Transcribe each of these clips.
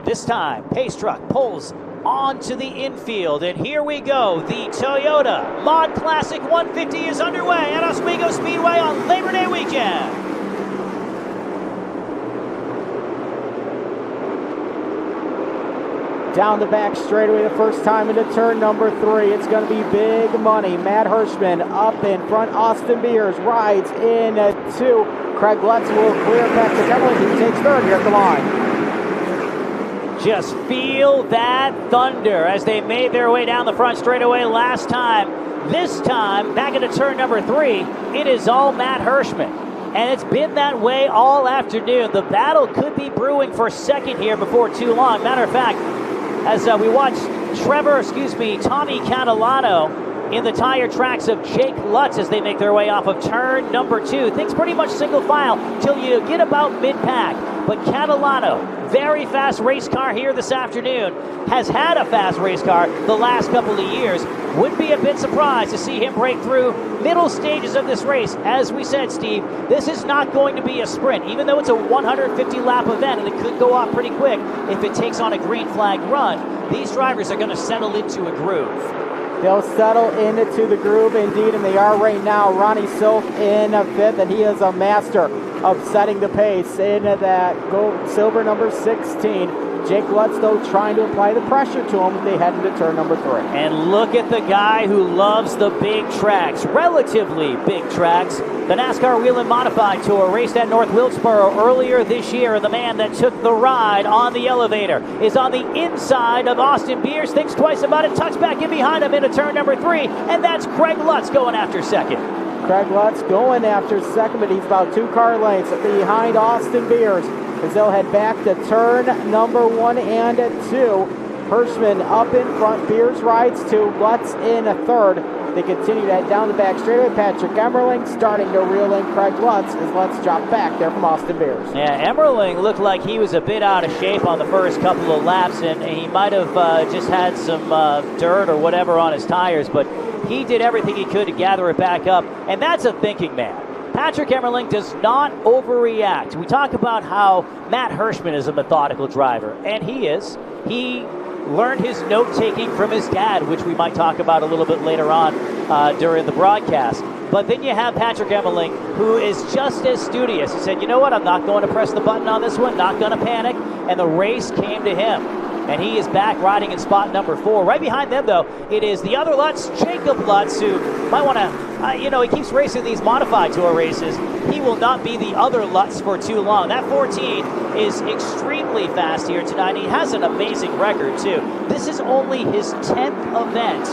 This time, Pace Truck pulls onto the infield, and here we go. The Toyota Mod Classic 150 is underway at Oswego Speedway on Labor Day weekend. Down the back straightaway the first time into turn number 3. It's going to be big money. Matt Hirschman up in front. Austin Beers rides in 2. Craig Lutz will clear Patrick Emmerling. He takes third here at the line. Just feel that thunder as they made their way down the front straightaway last time. This time, back into turn number 3, it is all Matt Hirschman. And it's been that way all afternoon. The battle could be brewing for second here before too long. Matter of fact, as we watch Tommy Catalano in the tire tracks of Jake Lutz as they make their way off of turn number 2. Things pretty much single file till you get about mid-pack. But Catalano, very fast race car here this afternoon, has had a fast race car the last couple of years. Wouldn't be a bit surprised to see him break through middle stages of this race. As we said, Steve, this is not going to be a sprint, even though it's a 150-lap event, and it could go off pretty quick if it takes on a green flag run. These drivers are going to settle into a groove. They'll settle into the groove indeed, and they are right now. Ronnie Silk in 5th, and he is a master of setting the pace in that gold silver number 16. Jake Lutz, though, trying to apply the pressure to him. They head into turn number 3. And look at the guy who loves the big tracks, relatively big tracks. The NASCAR Whelen Modified Tour raced at North Wilkesboro earlier this year, and the man that took the ride on the elevator is on the inside of Austin Beers. Thinks twice about it, tucks back in behind him into turn number 3, and that's Craig Lutz going after second. Craig Lutz going after second, but he's about 2 car lengths behind Austin Beers as they'll head back to turn number 1 and 2. Hirschman up in front, Beers rides 2, Lutz in 3rd. They continue to head down the back straightaway. Patrick Emmerling starting to reel in Craig Lutz as Lutz dropped back there from Austin Beers. Yeah, Emmerling looked like he was a bit out of shape on the first couple of laps, and he might have just had some dirt or whatever on his tires, but he did everything he could to gather it back up, and that's a thinking man. Patrick Emmerling does not overreact. We talk about how Matt Hirschman is a methodical driver, and he is. He learned his note-taking from his dad, which we might talk about a little bit later on during the broadcast. But then you have Patrick Emmerling, who is just as studious. He said, you know what, I'm not going to press the button on this one, not going to panic, and the race came to him. And he is back riding in spot number 4. Right behind them, though, it is the other Lutz, Jacob Lutz, who might want to, he keeps racing these Modified Tour races. He will not be the other Lutz for too long. That 14 is extremely fast here tonight. He has an amazing record, too. This is only his 10th event,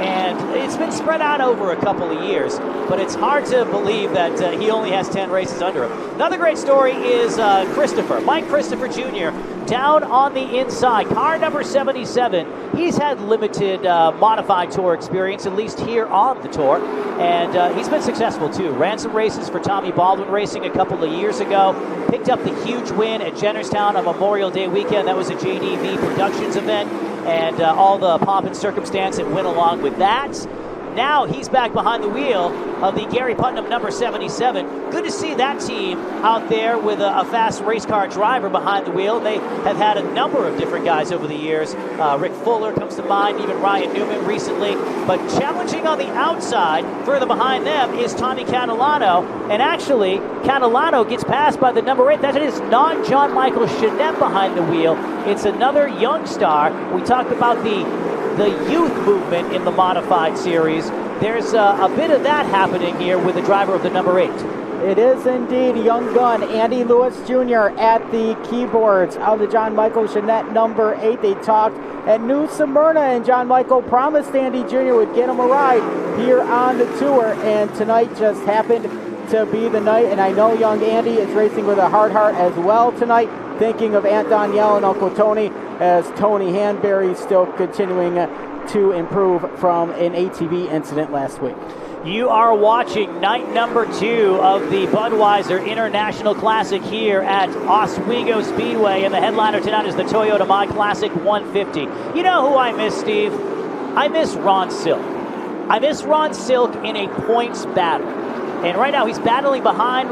and it's been spread out over a couple of years, but it's hard to believe that he only has 10 races under him. Another great story is Mike Christopher Jr., down on the inside, car number 77. He's had limited Modified Tour experience, at least here on the tour, and he's been successful too. Ran some races for Tommy Baldwin Racing a couple of years ago, picked up the huge win at Jennerstown on Memorial Day weekend. That was a JDV Productions event, and all the pomp and circumstance that went along with that. Now he's back behind the wheel of the Gary Putnam number 77. Good to see that team out there with a fast race car driver behind the wheel. They have had a number of different guys over the years. Rick Fuller comes to mind, even Ryan Newman recently. But challenging on the outside, further behind them, is Tommy Catalano. And actually, Catalano gets passed by the number 8. That is not John Michael Chanette behind the wheel. It's another young star. We talked about the youth movement in the Modified Series. There's a bit of that happening here with the driver of the number 8. It is indeed young gun Andy Lewis Jr. at the keyboards of the John Michael Chanette number 8. They talked at New Smyrna, and John Michael promised Andy Jr. would get him a ride here on the tour, and tonight just happened to be the night. And I know young Andy is racing with a hard heart as well tonight, thinking of Aunt Danielle and Uncle Tony, as Tony Hanbury still continuing to improve from an ATV incident last week. You are watching night number 2 of the Budweiser International Classic here at Oswego Speedway, and the headliner tonight is the Toyota Mod Classic 150. You know who I miss, Steve? I miss Ron Silk. I miss Ron Silk in a points battle. And right now he's battling behind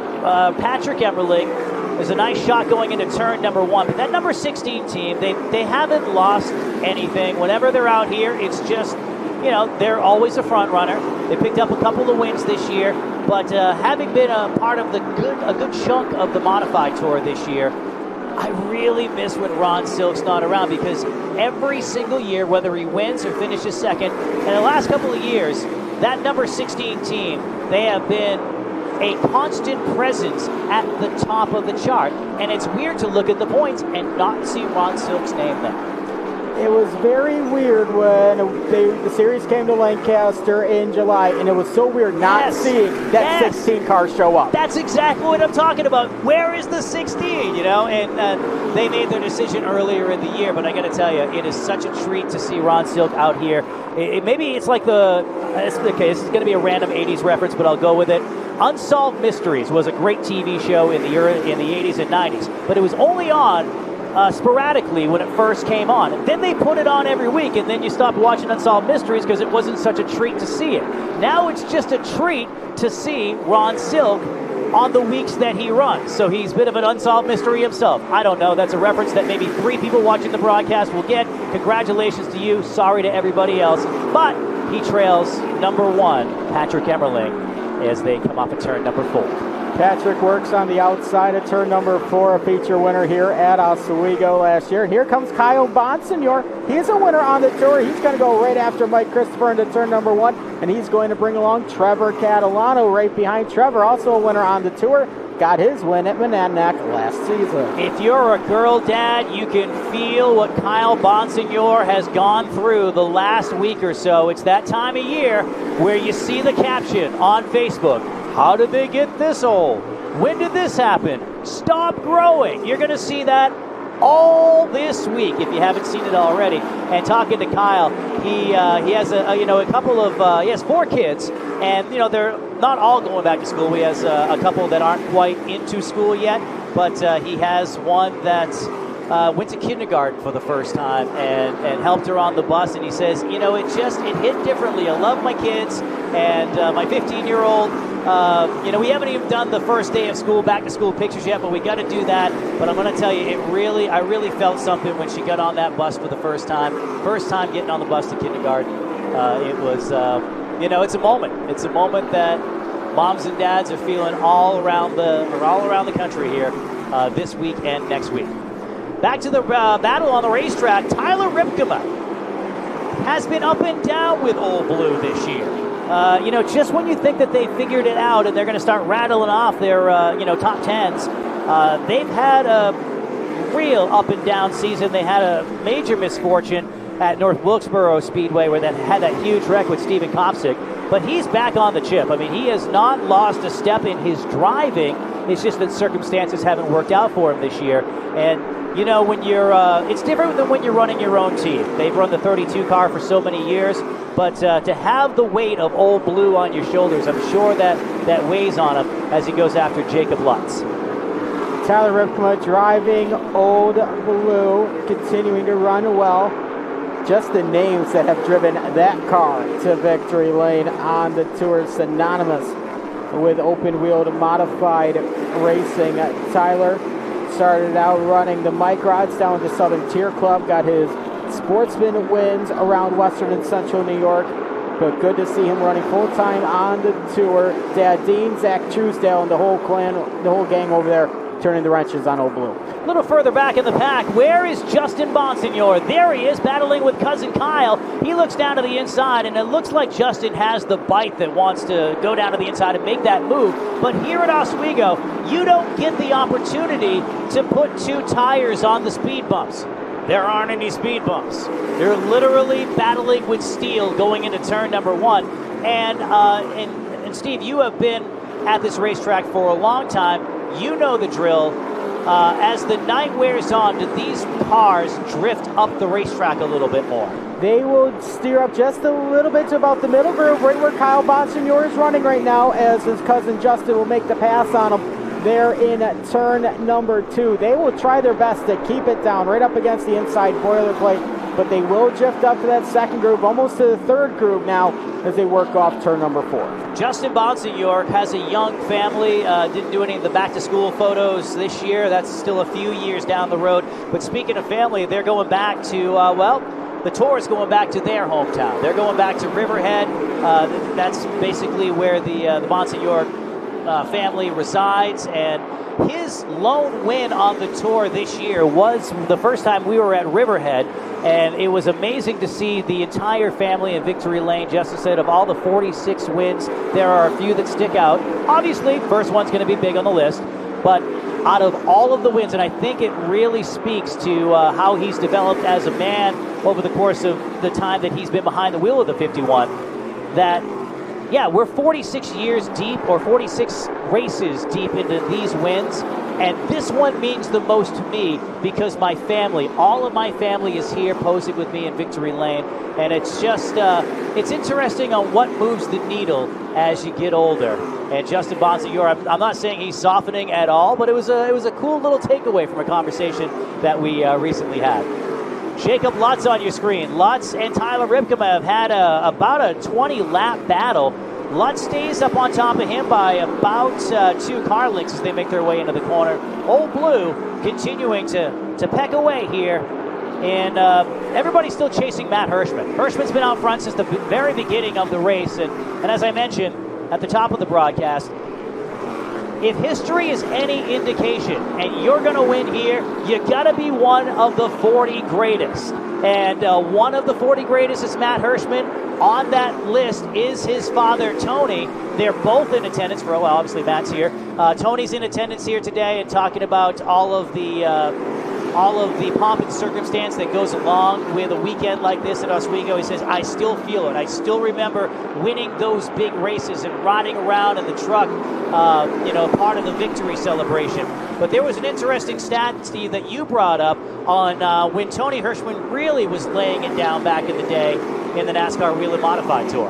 Patrick Emmerling. There's a nice shot going into turn number 1. But that number 16 team, they haven't lost anything. Whenever they're out here, it's just, you know, they're always a front runner. They picked up a couple of wins this year. But having been a part of a good chunk of the Modified Tour this year, I really miss when Ron Silk's not around, because every single year, whether he wins or finishes second, in the last couple of years, that number 16 team, they have been a constant presence at the top of the chart. And it's weird to look at the points and not see Ron Silk's name there. It was very weird when the series came to Lancaster in July, and it was so weird not seeing that 16 car show up. That's exactly what I'm talking about. Where is the 16? You know, and they made their decision earlier in the year, but I got to tell you, it is such a treat to see Ron Silk out here. Maybe it's like this is going to be a random 80s reference, but I'll go with it. Unsolved Mysteries was a great TV show in the 80s and 90s, but it was only on sporadically when it first came on. And then they put it on every week, and then you stopped watching Unsolved Mysteries because it wasn't such a treat to see it. Now it's just a treat to see Ron Silk on the weeks that he runs. So he's a bit of an unsolved mystery himself. I don't know. That's a reference that maybe 3 people watching the broadcast will get. Congratulations to you. Sorry to everybody else. But he trails number 1, Patrick Emmerling, as they come off of turn number 4. Patrick works on the outside of turn number 4, a feature winner here at Oswego last year. And here comes Kyle Bonsignor. He's a winner on the tour. He's going to go right after Mike Christopher into turn number 1, and he's going to bring along Trevor Catalano right behind Trevor, also a winner on the tour. Got his win at Monadnock last season. If you're a girl dad, you can feel what Kyle Bonsignor has gone through the last week or so. It's that time of year where you see the caption on Facebook. How did they get this old? When did this happen? Stop growing. You're going to see that all this week if you haven't seen it already. And talking to Kyle, he has a couple of he has 4 kids, and they're not all going back to school. He has a couple that aren't quite into school yet, but he has one that's went to kindergarten for the first time and helped her on the bus. And he says, it hit differently. I love my kids, and my 15-year-old. We haven't even done the first day of school, back to school pictures yet, but we got to do that. But I'm going to tell you, I really felt something when she got on that bus for the first time. First time getting on the bus to kindergarten. It was, it's a moment. It's a moment that moms and dads are feeling all around the country here this week and next week. Back to the battle on the racetrack. Tyler Ripkema has been up and down with Old Blue this year. Just when you think that they figured it out and they're going to start rattling off their, top 10s, they've had a real up and down season. They had a major misfortune at North Wilkesboro Speedway where they had that huge wreck with Steven Kopsick, but he's back on the chip. I mean, he has not lost a step in his driving. It's just that circumstances haven't worked out for him this year. And when you're, it's different than when you're running your own team. They've run the 32 car for so many years, but to have the weight of Old Blue on your shoulders, I'm sure that weighs on him as he goes after Jacob Lutz. Tyler Ripkema driving Old Blue, continuing to run well. Just the names that have driven that car to victory lane on the tour, synonymous with open-wheeled modified racing. Tyler started out running the Mike Rods down to Southern Tier Club, got his sportsman wins around Western and Central New York, but good to see him running full-time on the tour. Dad Dean, Zach Truesdale, and the whole clan, the whole gang over there turning the wrenches on Old Blue. A little further back in the pack, where is Justin Bonsignor? There he is, battling with cousin Kyle. He looks down to the inside, and it looks like Justin has the bite that wants to go down to the inside and make that move. But here at Oswego, you don't get the opportunity to put 2 tires on the speed bumps. There aren't any speed bumps. They're literally battling with steel going into turn number 1. And Steve, you have been at this racetrack for a long time. You know the drill. As the night wears on, do these cars drift up the racetrack a little bit more? They will steer up just a little bit to about the middle groove, right where Kyle Bonsignor is running right now, as his cousin Justin will make the pass on him there in turn number 2. They will try their best to keep it down right up against the inside boilerplate but they will drift up to that second groove, almost to the third groove now as they work off turn number 4. Justin Bonsignor has a young family, didn't do any of the back-to-school photos this year. That's still a few years down the road. But speaking of family, they're going back to, the tour is going back to their hometown. They're going back to Riverhead. That's basically where the Bonsignor family resides, and his lone win on the tour this year was the first time we were at Riverhead, and it was amazing to see the entire family in victory lane. Justin said of all the 46 wins, there are a few that stick out. Obviously, first one's going to be big on the list, but out of all of the wins, and I think it really speaks to how he's developed as a man over the course of the time that he's been behind the wheel of the 51, that yeah, we're 46 years deep, or 46 races deep into these wins, and this one means the most to me because my family, all of my family is here posing with me in victory lane, and it's just, it's interesting on what moves the needle as you get older. And Justin Bonsignor, I'm not saying he's softening at all, but it was a cool little takeaway from a conversation that we recently had. Jacob Lutz on your screen. Lutz and Tyler Ripkema have had about a 20-lap battle. Lutz stays up on top of him by about 2 car lengths as they make their way into the corner. Old Blue continuing to peck away here. And everybody's still chasing Matt Hirschman. Hirschman's been out front since the very beginning of the race. And as I mentioned at the top of the broadcast, if history is any indication and you're going to win here, you got to be one of the 40 greatest. And one of the 40 greatest is Matt Hirschman. On that list is his father, Tony. They're both in attendance for, well, obviously Matt's here. Tony's in attendance here today and talking about all of the pomp and circumstance that goes along with a weekend like this at Oswego. He says, I still feel it. I still remember winning those big races and riding around in the truck, part of the victory celebration. But there was an interesting stat, Steve, that you brought up on when Tony Hirschman really was laying it down back in the day in the NASCAR Whelen Modified Tour.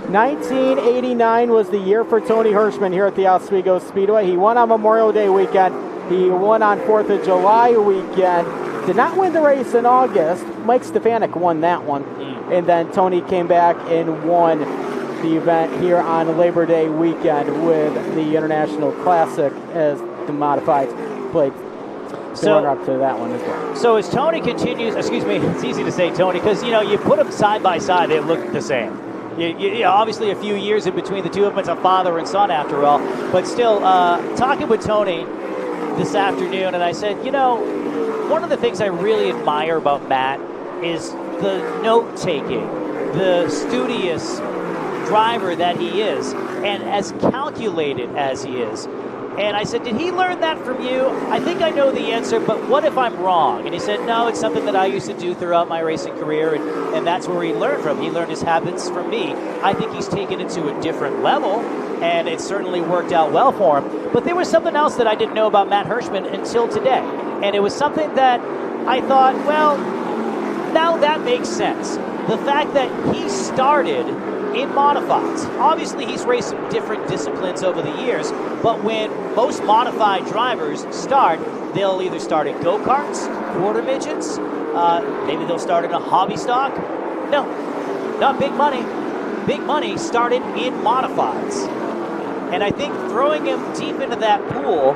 1989 was the year for Tony Hirschman here at the Oswego Speedway. He won on Memorial Day weekend. He won on 4th of July weekend. Did not win the race in August. Mike Stefanik won that one. And then Tony came back and won the event here on Labor Day weekend with the International Classic as the modified played. So runner up to that one as well. So as Tony continues, excuse me, it's easy to say Tony because, you put them side by side, they look the same. Obviously a few years in between the two of them. It's a father and son after all. But still, talking with Tony this afternoon, and I said, one of the things I really admire about Matt is the note-taking, the studious driver that he is, and as calculated as he is. And I said, did he learn that from you? I think I know the answer, but what if I'm wrong? And he said, no, it's something that I used to do throughout my racing career, and that's where he learned from. He learned his habits from me. I think he's taken it to a different level, and it certainly worked out well for him. But there was something else that I didn't know about Matt Hirschman until today, and it was something that I thought, well, now that makes sense. The fact that he started in modifieds. Obviously, he's raced some different disciplines over the years, but when most modified drivers start, they'll either start in go-karts, quarter midgets, maybe they'll start in a hobby stock. No, not big money. Big money started in modifieds. And I think throwing him deep into that pool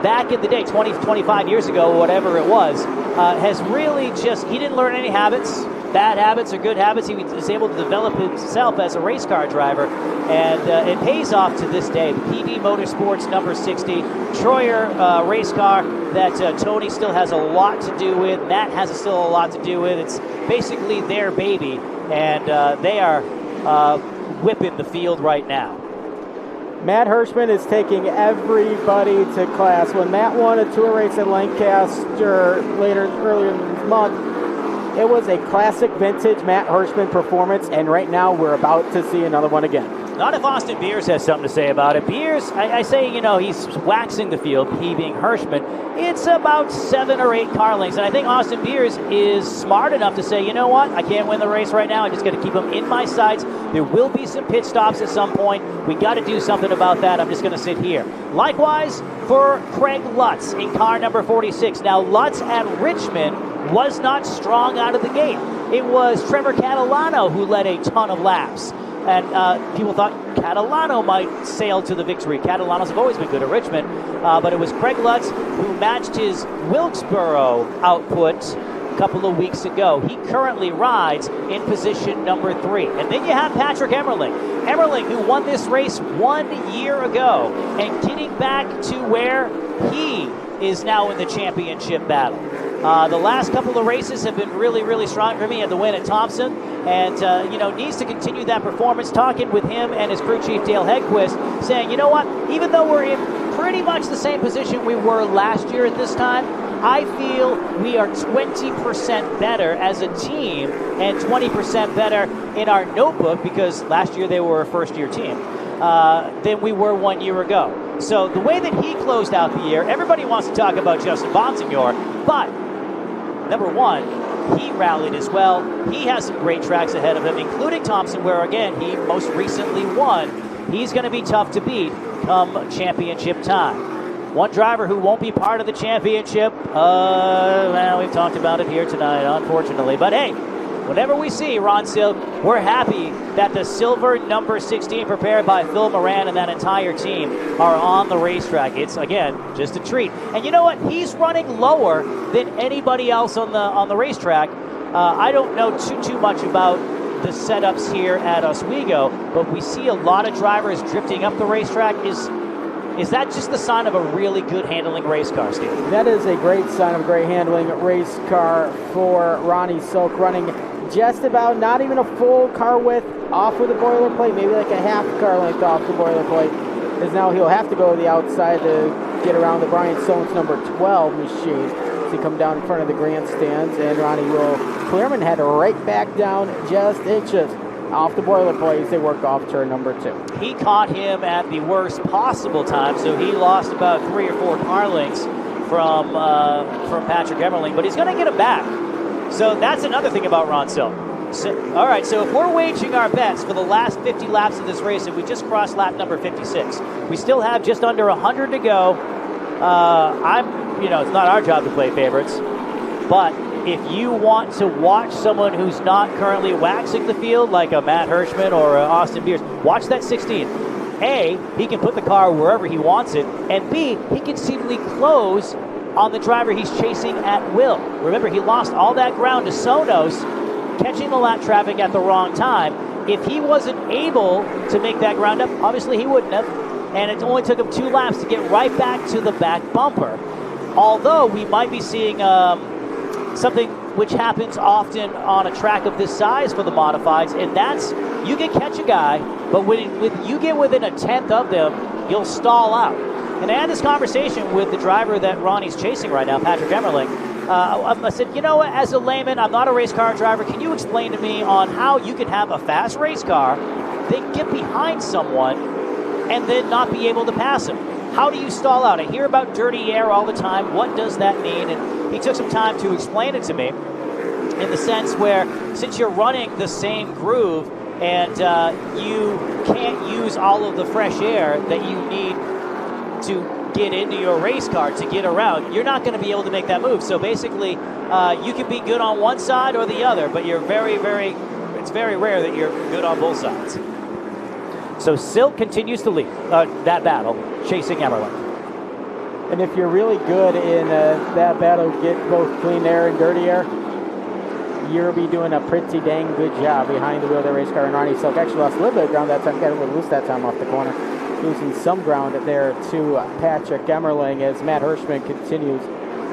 back in the day, 20, 25 years ago, whatever it was, has really just, he didn't learn any habits, bad habits or good habits. He was able to develop himself as a race car driver, and it pays off to this day. The PD Motorsports number 60, Troyer race car that Tony still has a lot to do with. Matt has still a lot to do with. It's basically their baby, and they are whipping the field right now. Matt Hirschman is taking everybody to class. When Matt won a tour race at Lancaster earlier this month, it was a classic vintage Matt Hirschman performance, and right now we're about to see another one again. Not if Austin Beers has something to say about it. Beers, I say, he's waxing the field, he being Hirschman. It's about 7 or 8 car lengths, and I think Austin Beers is smart enough to say, you know what, I can't win the race right now. I just got to keep him in my sights. There will be some pit stops at some point. We got to do something about that. I'm just going to sit here. Likewise for Craig Lutz in car number 46. Now, Lutz at Richmond was not strong out of the gate. it was Trevor Catalano who led a ton of laps. And people thought Catalano might sail to the victory. Catalanos have always been good at Richmond, but it was Craig Lutz who matched his Wilkesboro output a couple of weeks ago. He currently rides in position number 3. And then you have Patrick Emmerling. Emmerling, who won this race 1 year ago, and getting back to where he is now in the championship battle. The last couple of races have been really, really strong for him. He had the win at Thompson, and needs to continue that performance. Talking with him and his crew chief Dale Hedquist, saying, you know what, even though we're in pretty much the same position we were last year at this time, I feel we are 20% better as a team and 20% better in our notebook, because last year they were a first-year team, than we were 1 year ago. So the way that he closed out the year, everybody wants to talk about Justin Bonsignor, but number one, he rallied as well. He has some great tracks ahead of him, including Thompson, where, again, he most recently won. He's going to be tough to beat come championship time. One driver who won't be part of the championship, well, we've talked about it here tonight, unfortunately. But, hey, whenever we see Ron Silk, we're happy that the silver number 16 prepared by Phil Moran and that entire team are on the racetrack. It's, again, just a treat. And you know what? He's running lower than anybody else on the racetrack. I don't know too much about the setups here at Oswego, but we see a lot of drivers drifting up the racetrack. Is that just the sign of a really good handling race car, Steve? That is a great sign of a great handling race car for Ronnie Silk, running just about not even a full car width off of the boilerplate, maybe like a half car length off the boilerplate, because now he'll have to go to the outside to get around the Brian Soames number 12 machine. So he come down in front of the grandstands, and Ronnie will clear him and head right back down just inches off the boilerplate as they work off turn number 2. He caught him at the worst possible time, so he lost about 3 or 4 car lengths from Patrick Emmerling, but he's going to get him back. So that's another thing about Ron Silk. All right, so if we're wagering our bets for the last 50 laps of this race, and we just crossed lap number 56, we still have just under 100 to go. It's not our job to play favorites, but if you want to watch someone who's not currently waxing the field, like a Matt Hirschman or Austin Beers, watch that 16. A, he can put the car wherever he wants it, and B, he can seemingly close on the driver he's chasing at will. Remember, he lost all that ground to Sonos, catching the lap traffic at the wrong time. If he wasn't able to make that ground up, obviously he wouldn't have, and it only took him 2 laps to get right back to the back bumper. Although we might be seeing something which happens often on a track of this size for the modifieds, and that's you can catch a guy, but when you get within a tenth of them, you'll stall out. And I had this conversation with the driver that Ronnie's chasing right now, Patrick Emmerling. I said, you know what, as a layman, I'm not a race car driver. Can you explain to me on how you can have a fast race car, then get behind someone, and then not be able to pass him? How do you stall out? I hear about dirty air all the time. What does that mean? And he took some time to explain it to me in the sense where, since you're running the same groove and you can't use all of the fresh air that you need to get into your race car to get around, you're not going to be able to make that move. So basically, you can be good on one side or the other, but it's very rare that you're good on both sides. So Silk continues to lead that battle, chasing Emmerling. And if you're really good in that battle, get both clean air and dirty air, you'll be doing a pretty dang good job behind the wheel of the race car. And Ronnie Silk actually lost a little bit of ground that time, got a little loose that time off the corner, losing some ground there to Patrick Emmerling as Matt Hirschman continues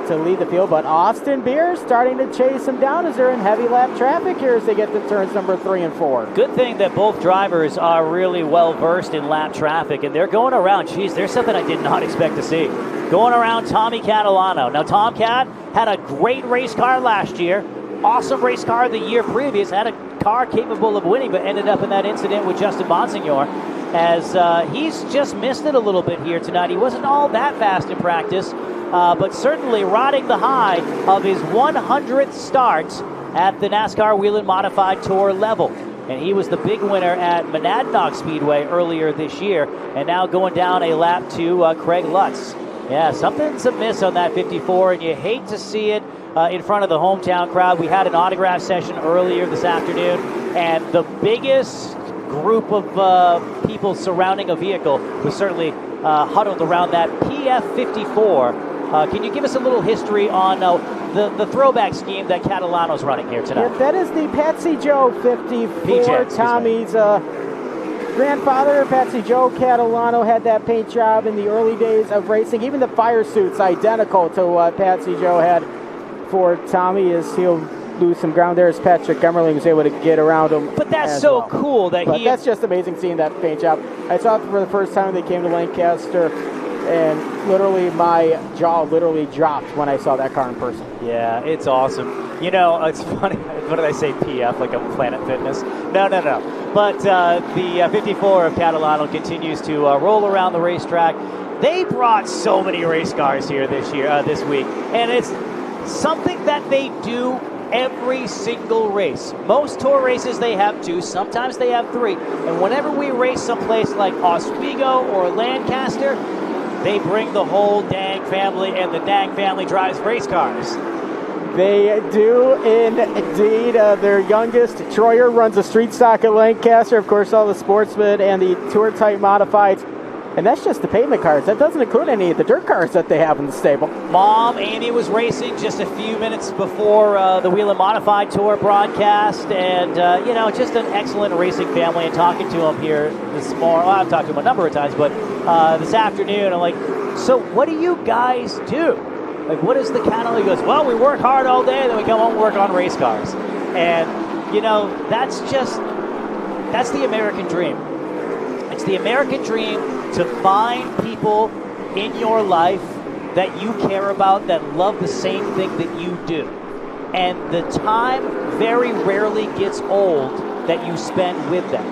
to lead the field. But Austin Beers starting to chase him down as they're in heavy lap traffic here as they get to turns number 3 and 4. Good thing that both drivers are really well versed in lap traffic, and they're going around. Geez, there's something I did not expect to see. Going around Tommy Catalano. Now, Tom Cat had a great race car last year. Awesome race car the year previous. Had a car capable of winning, but ended up in that incident with Justin Bonsignor, as he's just missed it a little bit here tonight. He wasn't all that fast in practice, but certainly riding the high of his 100th start at the NASCAR Whelen Modified Tour level. And he was the big winner at Monadnock Speedway earlier this year, and now going down a lap to Craig Lutz. Yeah, something's amiss on that 54, and you hate to see it in front of the hometown crowd. We had an autograph session earlier this afternoon, and the biggest group of people surrounding a vehicle was certainly huddled around that PF54. Can you give us a little history on the throwback scheme that Catalano's running here tonight? Yeah, that is the Patsy Joe 54. PJ, Tommy's grandfather, Patsy Joe Catalano, had that paint job in the early days of racing. Even the fire suit's identical to what Patsy Joe had for Tommy, as he'll lose some ground there as Patrick Emmerling was able to get around him. But that's so cool that that's just amazing seeing that paint job. I saw it for the first time they came to Lancaster, and literally my jaw literally dropped when I saw that car in person. Yeah, it's awesome. You know, it's funny. What did I say, PF, like a Planet Fitness? No. But the 54 of Catalano continues to roll around the racetrack. They brought so many race cars here this week, and it's something that they do every single race. Most tour races they have 2, sometimes they have 3. And whenever we race someplace like Oswego or Lancaster, they bring the whole Dang family, and the Dang family drives race cars. They do indeed. Their youngest, Troyer, runs a street stock at Lancaster. Of course, all the sportsmen and the tour-type modifieds. And that's just the pavement cars. That doesn't include any of the dirt cars that they have in the stable. Mom, Amy, was racing just a few minutes before the Whelen Modified Tour broadcast. And, just an excellent racing family. And talking to them here this morning, I've talked to them a number of times, but this afternoon, I'm like, so what do you guys do? Like, what is the catalog? He goes, well, we work hard all day, then we come home and work on race cars. And, that's the American dream. It's the American dream to find people in your life that you care about, that love the same thing that you do. And the time very rarely gets old that you spend with them.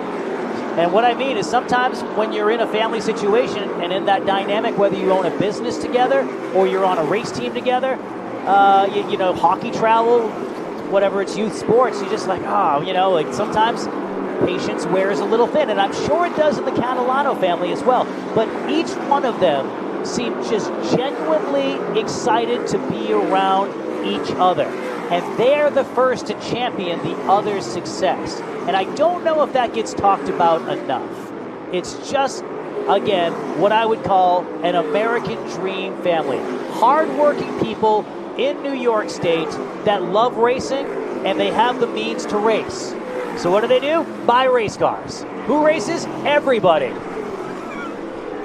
And what I mean is sometimes when you're in a family situation and in that dynamic, whether you own a business together or you're on a race team together, hockey travel, whatever it's youth sports, you're just like, sometimes patience wears a little thin. And I'm sure it does in the Catalano family as well. But each one of them seem just genuinely excited to be around each other. And they're the first to champion the other's success. And I don't know if that gets talked about enough. It's just, again, what I would call an American dream family. Hardworking people in New York State that love racing, and they have the means to race. So what do? Buy race cars. Who races? Everybody.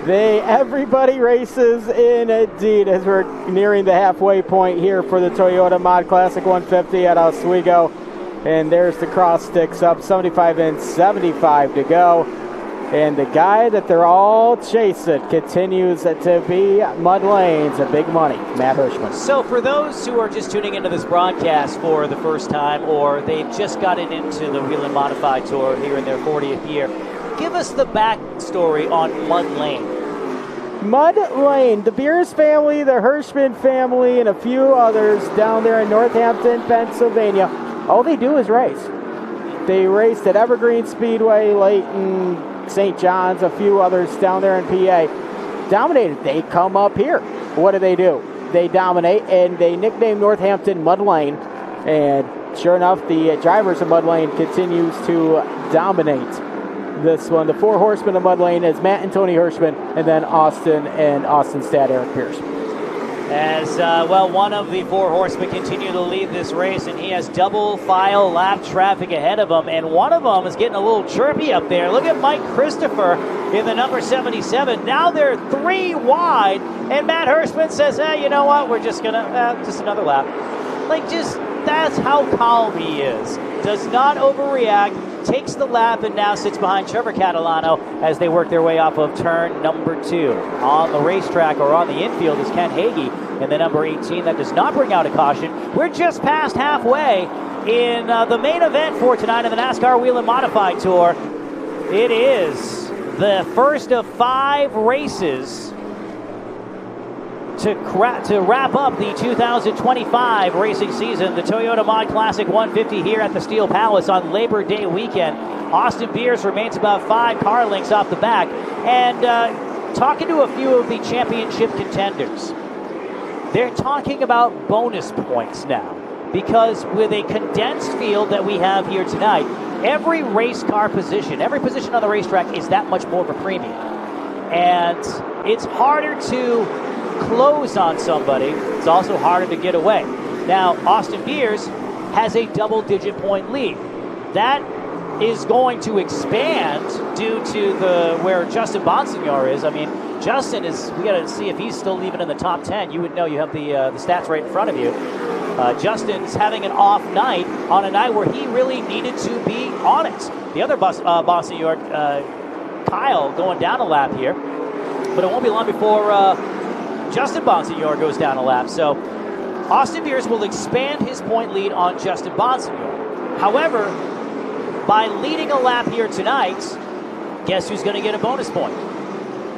Everybody races indeed, as we're nearing the halfway point here for the Toyota Mod Classic 150 at Oswego. And there's the cross sticks up, 75 and 75 to go. And the guy that they're all chasing continues to be Mud Lane's a big money, Matt Hirschman. So for those who are just tuning into this broadcast for the first time, or they've just gotten into the Whelen Modified Tour here in their 40th year, give us the backstory on Mud Lane. Mud Lane, the Beers family, the Hirschman family, and a few others down there in Northampton, Pennsylvania. All they do is race. They raced at Evergreen Speedway, Layton, St. John's, a few others down there in PA. Dominated. They come up here. What do? They dominate, and they nickname Northampton Mud Lane. And sure enough, the drivers of Mud Lane continues to dominate this one. The 4 horsemen of Mud Lane is Matt and Tony Hirschman, and then Austin's dad, Eric Pierce. As one of the 4 horsemen continue to lead this race, and he has double file lap traffic ahead of him, and one of them is getting a little chirpy up there. Look at Mike Christopher in the number 77. Now they're 3 wide, and Matt Hirschman says, hey, you know what, we're just gonna, just another lap. That's how calm he is. Does not overreact, takes the lap, and now sits behind Trevor Catalano as they work their way off of turn number 2. On the racetrack, or on the infield, is Ken Hagee in the number 18. That does not bring out a caution. We're just past halfway in the main event for tonight in the NASCAR Whelen Modified Tour. It is the first of 5 races to wrap up the 2025 racing season, the Toyota Mod Classic 150 here at the Steel Palace on Labor Day weekend. Austin Beers remains about 5 car lengths off the back. And talking to a few of the championship contenders, they're talking about bonus points now, because with a condensed field that we have here tonight, every race car position, every position on the racetrack is that much more of a premium. And it's harder to close on somebody. It's also harder to get away. Now, Austin Beers has a double-digit point lead. That is going to expand due to where Justin Bonsignor is. I mean, Justin is, we got to see if he's still even in the top 10. You would know, you have the stats right in front of you. Justin's having an off night on a night where he really needed to be on it. The other Bonsignor, Kyle, going down a lap here, but it won't be long before Justin Bonsignor goes down a lap. So Austin Beers will expand his point lead on Justin Bonsignor. However, by leading a lap here tonight, guess who's going to get a bonus point?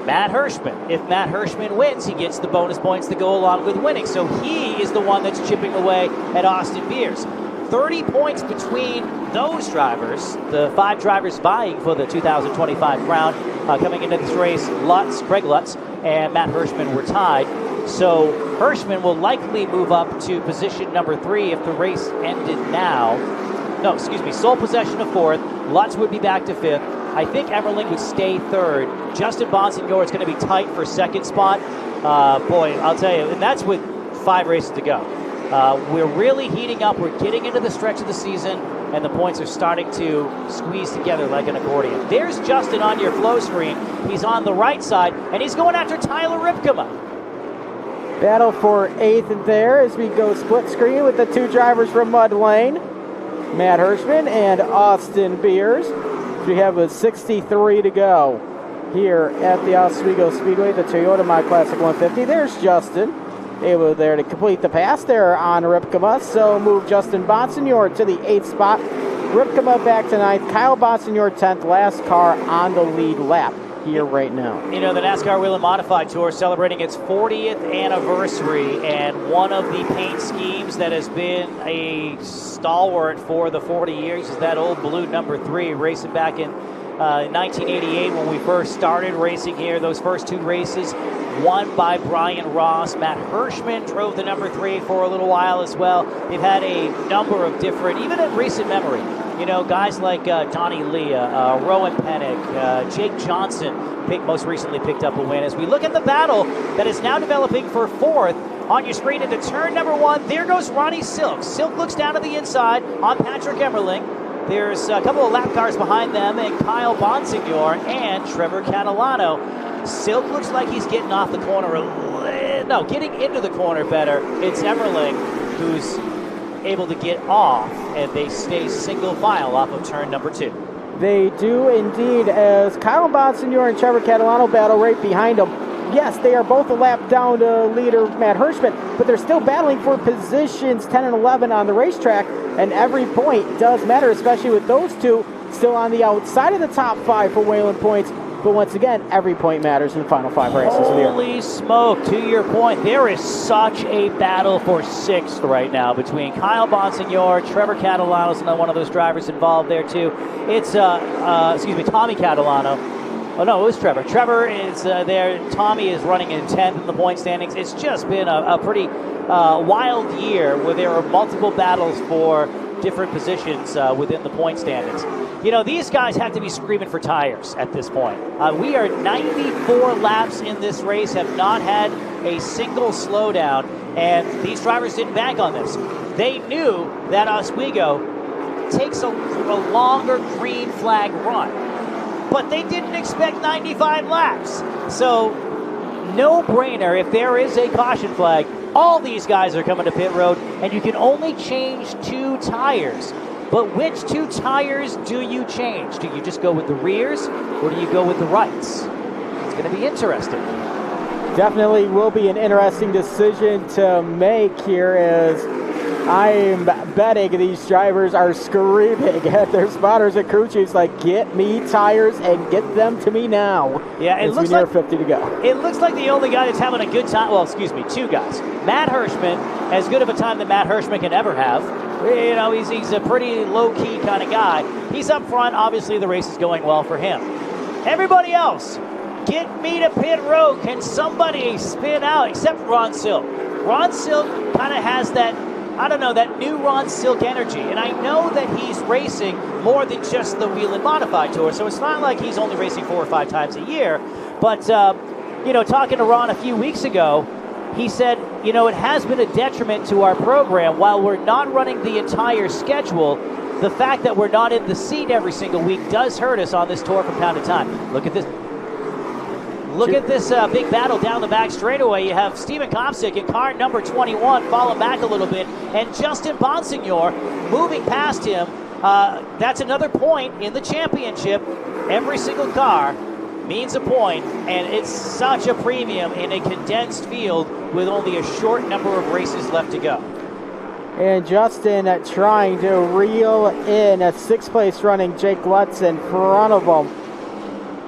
Matt Hirschman. If Matt Hirschman wins, he gets the bonus points to go along with winning. So he is the one that's chipping away at Austin Beers. 30 points between those drivers, the 5 drivers vying for the 2025 crown. Coming into this race, Craig Lutz and Matt Hirschman were tied. So Hirschman will likely move up to position number 3 if the race ended now. No, excuse me, sole possession of 4th. Lutz would be back to 5th. I think Emmerling would stay 3rd. Justin Bonsignor is going to be tight for 2nd spot. Boy, I'll tell you, and that's with 5 races to go. We're really heating up. We're getting into the stretch of the season, and the points are starting to squeeze together like an accordion. There's Justin on your flow screen. He's on the right side, and he's going after Tyler Ripkema. Battle for 8th there as we go split screen with the 2 drivers from Mud Lane, Matt Hirschman and Austin Beers. We have a 63 to go here at the Oswego Speedway, the Toyota My Classic 150. There's Justin, able there to complete the pass there on Ripkema. So move Justin Bonsignor to the 8th spot. Ripkema back to 9th. Kyle Bonsignor 10th. Last car on the lead lap here right now. You know, the NASCAR Whelen Modified Tour celebrating its 40th anniversary, and one of the paint schemes that has been a stalwart for the 40 years is that old blue number 3, racing back in 1988 when we first started racing here. Those first 2 races won by Brian Ross. Matt Hirschman drove the number 3 for a little while as well. They've had a number of different, even in recent memory, you know, guys like Donnie Leah, Rowan Pennick, Jake Johnson most recently picked up a win. As we look at the battle that is now developing for 4th, on your screen into turn number 1, there goes Ronnie Silk. Silk looks down to the inside on Patrick Emmerling. There's a couple of lap cars behind them, and Kyle Bonsignor and Trevor Catalano. Silk looks like he's getting off the corner, getting into the corner better. It's Emmerling who's able to get off, and they stay single file off of turn number 2. They do indeed, as Kyle Bonsignor and Trevor Catalano battle right behind them. Yes, they are both a lap down to leader Matt Hirschman, but they're still battling for positions 10 and 11 on the racetrack, and every point does matter, especially with those 2 still on the outside of the top 5 for Whelen points. But once again, every point matters in the final 5 races of the year. Holy smoke, to your point, there is such a battle for 6th right now between Kyle Bonsignor, Trevor Catalano is another one of those drivers involved there too. It's, Tommy Catalano. Oh, no, it was Trevor. Trevor is there. Tommy is running in 10th in the point standings. It's just been a pretty wild year where there are multiple battles for different positions within the point standings. You know, these guys have to be screaming for tires at this point. We are 94 laps in this race, have not had a single slowdown, and these drivers didn't bank on this. They knew that Oswego takes a longer green flag run, but they didn't expect 95 laps. So, no-brainer, if there is a caution flag, all these guys are coming to pit road, and you can only change 2 tires. But which 2 tires do you change? Do you just go with the rears, or do you go with the rights? It's going to be interesting. Definitely will be an interesting decision to make here, as I'm betting these drivers are screaming at their spotters at crew chiefs like, get me tires and get them to me now. Yeah, it looks like 50 to go. It looks like the only guy that's having a good time, 2 guys. Matt Hirschman, as good of a time that Matt Hirschman can ever have. You know, he's a pretty low-key kind of guy. He's up front. Obviously, the race is going well for him. Everybody else, get me to pit road. Can somebody spin out, except Ron Silk. Ron Silk kind of has that, I don't know, that new Ron Silk energy. And I know that he's racing more than just the Whelen Modified Tour, so it's not like he's only racing 4 or 5 times a year. But, talking to Ron a few weeks ago, he said, it has been a detriment to our program. While we're not running the entire schedule, the fact that we're not in the seat every single week does hurt us on this tour from time to time. Look at this. Look at this big battle down the back straightaway. You have Steven Kopsick in car number 21 falling back a little bit, and Justin Bonsignor moving past him. That's another point in the championship. Every single car means a point, and it's such a premium in a condensed field with only a short number of races left to go. And Justin trying to reel in a 6th place running Jake Lutz in front of him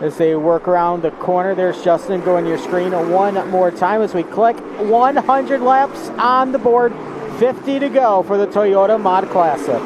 as they work around the corner. There's Justin going to your screen one more time as we click. 100 laps on the board, 50 to go for the Toyota Mod Classic.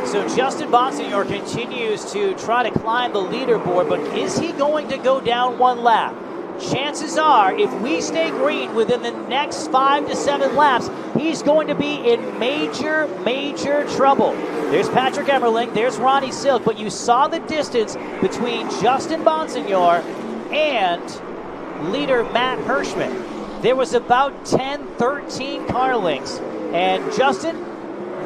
So Justin Bonsignor continues to try to climb the leaderboard, but is he going to go down 1 lap? Chances are, if we stay green within the next 5 to 7 laps, he's going to be in major, major trouble. There's Patrick Emmerling, there's Ronnie Silk, but you saw the distance between Justin Bonsignor and leader Matt Hirschman. There was about 10, 13 car lengths, and Justin,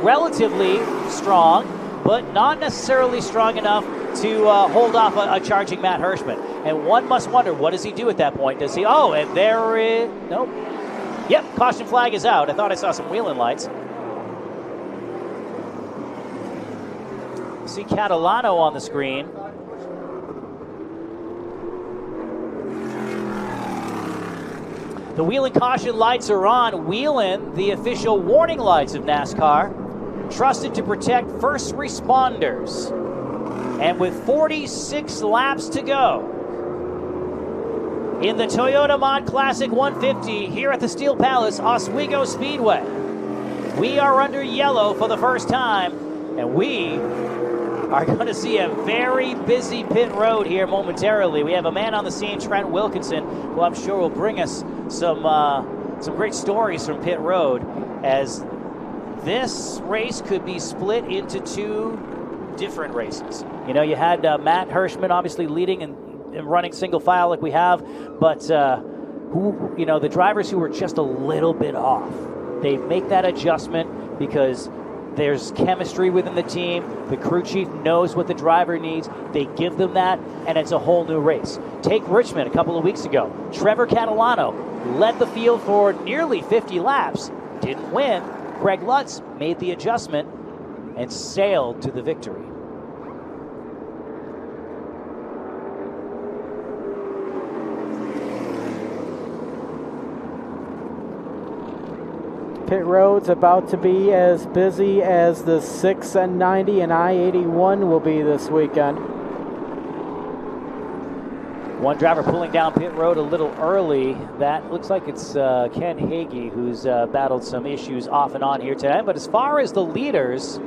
relatively strong, but not necessarily strong enough to hold off a charging Matt Hirschman. And one must wonder, what does he do at that point? Does he, and there is, nope. Yep, caution flag is out. I thought I saw some wheeling lights. See Catalano on the screen. The Whelen caution lights are on. Whelen, the official warning lights of NASCAR, trusted to protect first responders. And with 46 laps to go in the Toyota Mod Classic 150 here at the Steel Palace, Oswego Speedway, we are under yellow for the first time, and we are going to see a very busy pit road here momentarily. We have a man on the scene, Trent Wilkinson, who I'm sure will bring us some great stories from pit road, as this race could be split into 2 different races. You had Matt Hirschman obviously leading and running single file like we have, but the drivers who were just a little bit off, they make that adjustment because there's chemistry within the team. The crew chief knows what the driver needs. They give them that, and it's a whole new race. Take Richmond a couple of weeks ago. Trevor Catalano led the field for nearly 50 laps, didn't win. Greg Lutz made the adjustment and sailed to the victory. Pit road's about to be as busy as the 690 and I-81 will be this weekend. One driver pulling down pit road a little early. That looks like it's Ken Hagee, who's battled some issues off and on here today. But as far as the leaders,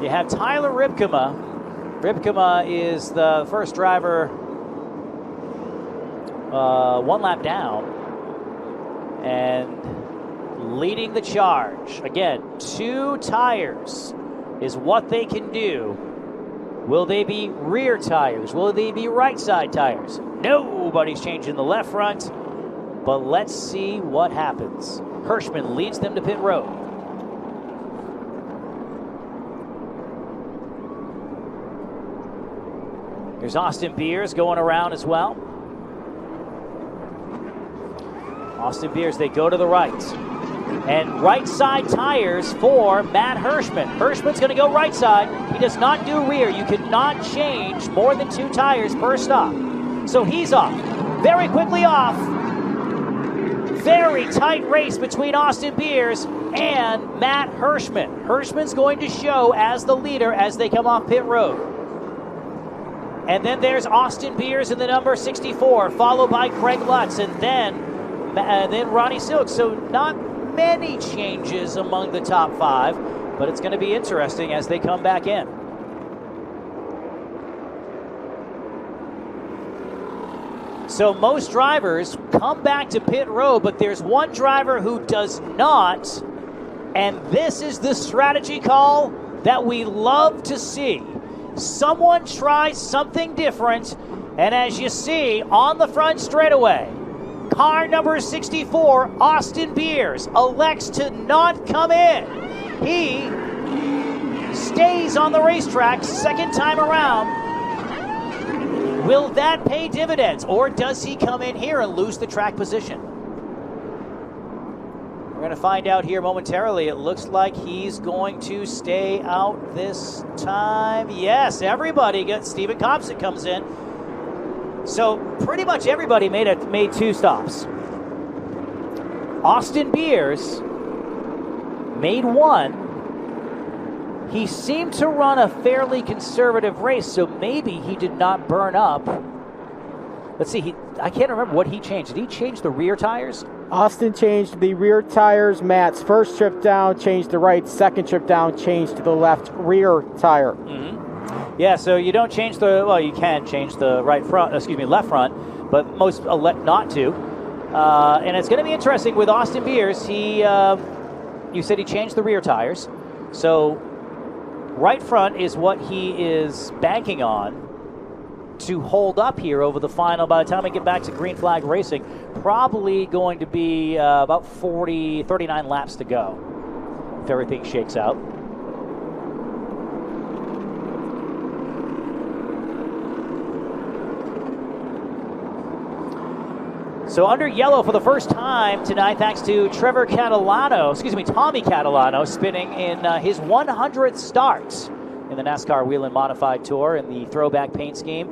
you have Tyler Ripkema. Ripkema is the first driver 1 lap down and leading the charge. Again, 2 tires is what they can do. Will they be rear tires? Will they be right side tires? Nobody's changing the left front, but let's see what happens. Hirschman leads them to pit road. There's Austin Beers going around as well. Austin Beers, they go to the right. And right side tires for Matt Hirschman. Hirschman's going to go right side. He does not do rear. You cannot change more than 2 tires per stop. So he's off. Very quickly off. Very tight race between Austin Beers and Matt Hirschman. Hirschman's going to show as the leader as they come off pit road. And then there's Austin Beers in the number 64, followed by Craig Lutz, and then Ronnie Silk. So not many changes among the top 5, but it's going to be interesting as they come back in. So most drivers come back to pit road, but there's one driver who does not, and this is the strategy call that we love to see. Someone tries something different, and as you see on the front straightaway, car number 64, Austin Beers, elects to not come in. He stays on the racetrack second time around. Will that pay dividends, or does he come in here and lose the track position? We're going to find out here momentarily. It looks like he's going to stay out this time. Yes, everybody gets. Stephen Kopsick comes in. So pretty much everybody made 2 stops. Austin Beers made 1. He seemed to run a fairly conservative race, so maybe he did not burn up. Let's see, I can't remember what he changed. Did he change the rear tires? Austin changed the rear tires. Matt's first trip down, changed the right. Second trip down, changed to the left rear tire. Mm-hmm. Yeah, so you don't change you can change the left front, but most elect not to. And it's going to be interesting with Austin Beers. You said he changed the rear tires. So right front is what he is banking on to hold up here over the final. By the time we get back to green flag racing, probably going to be about 39 laps to go if everything shakes out. So under yellow for the first time tonight, thanks to Tommy Catalano, spinning in his 100th start in the NASCAR Whelen Modified Tour in the throwback paint scheme.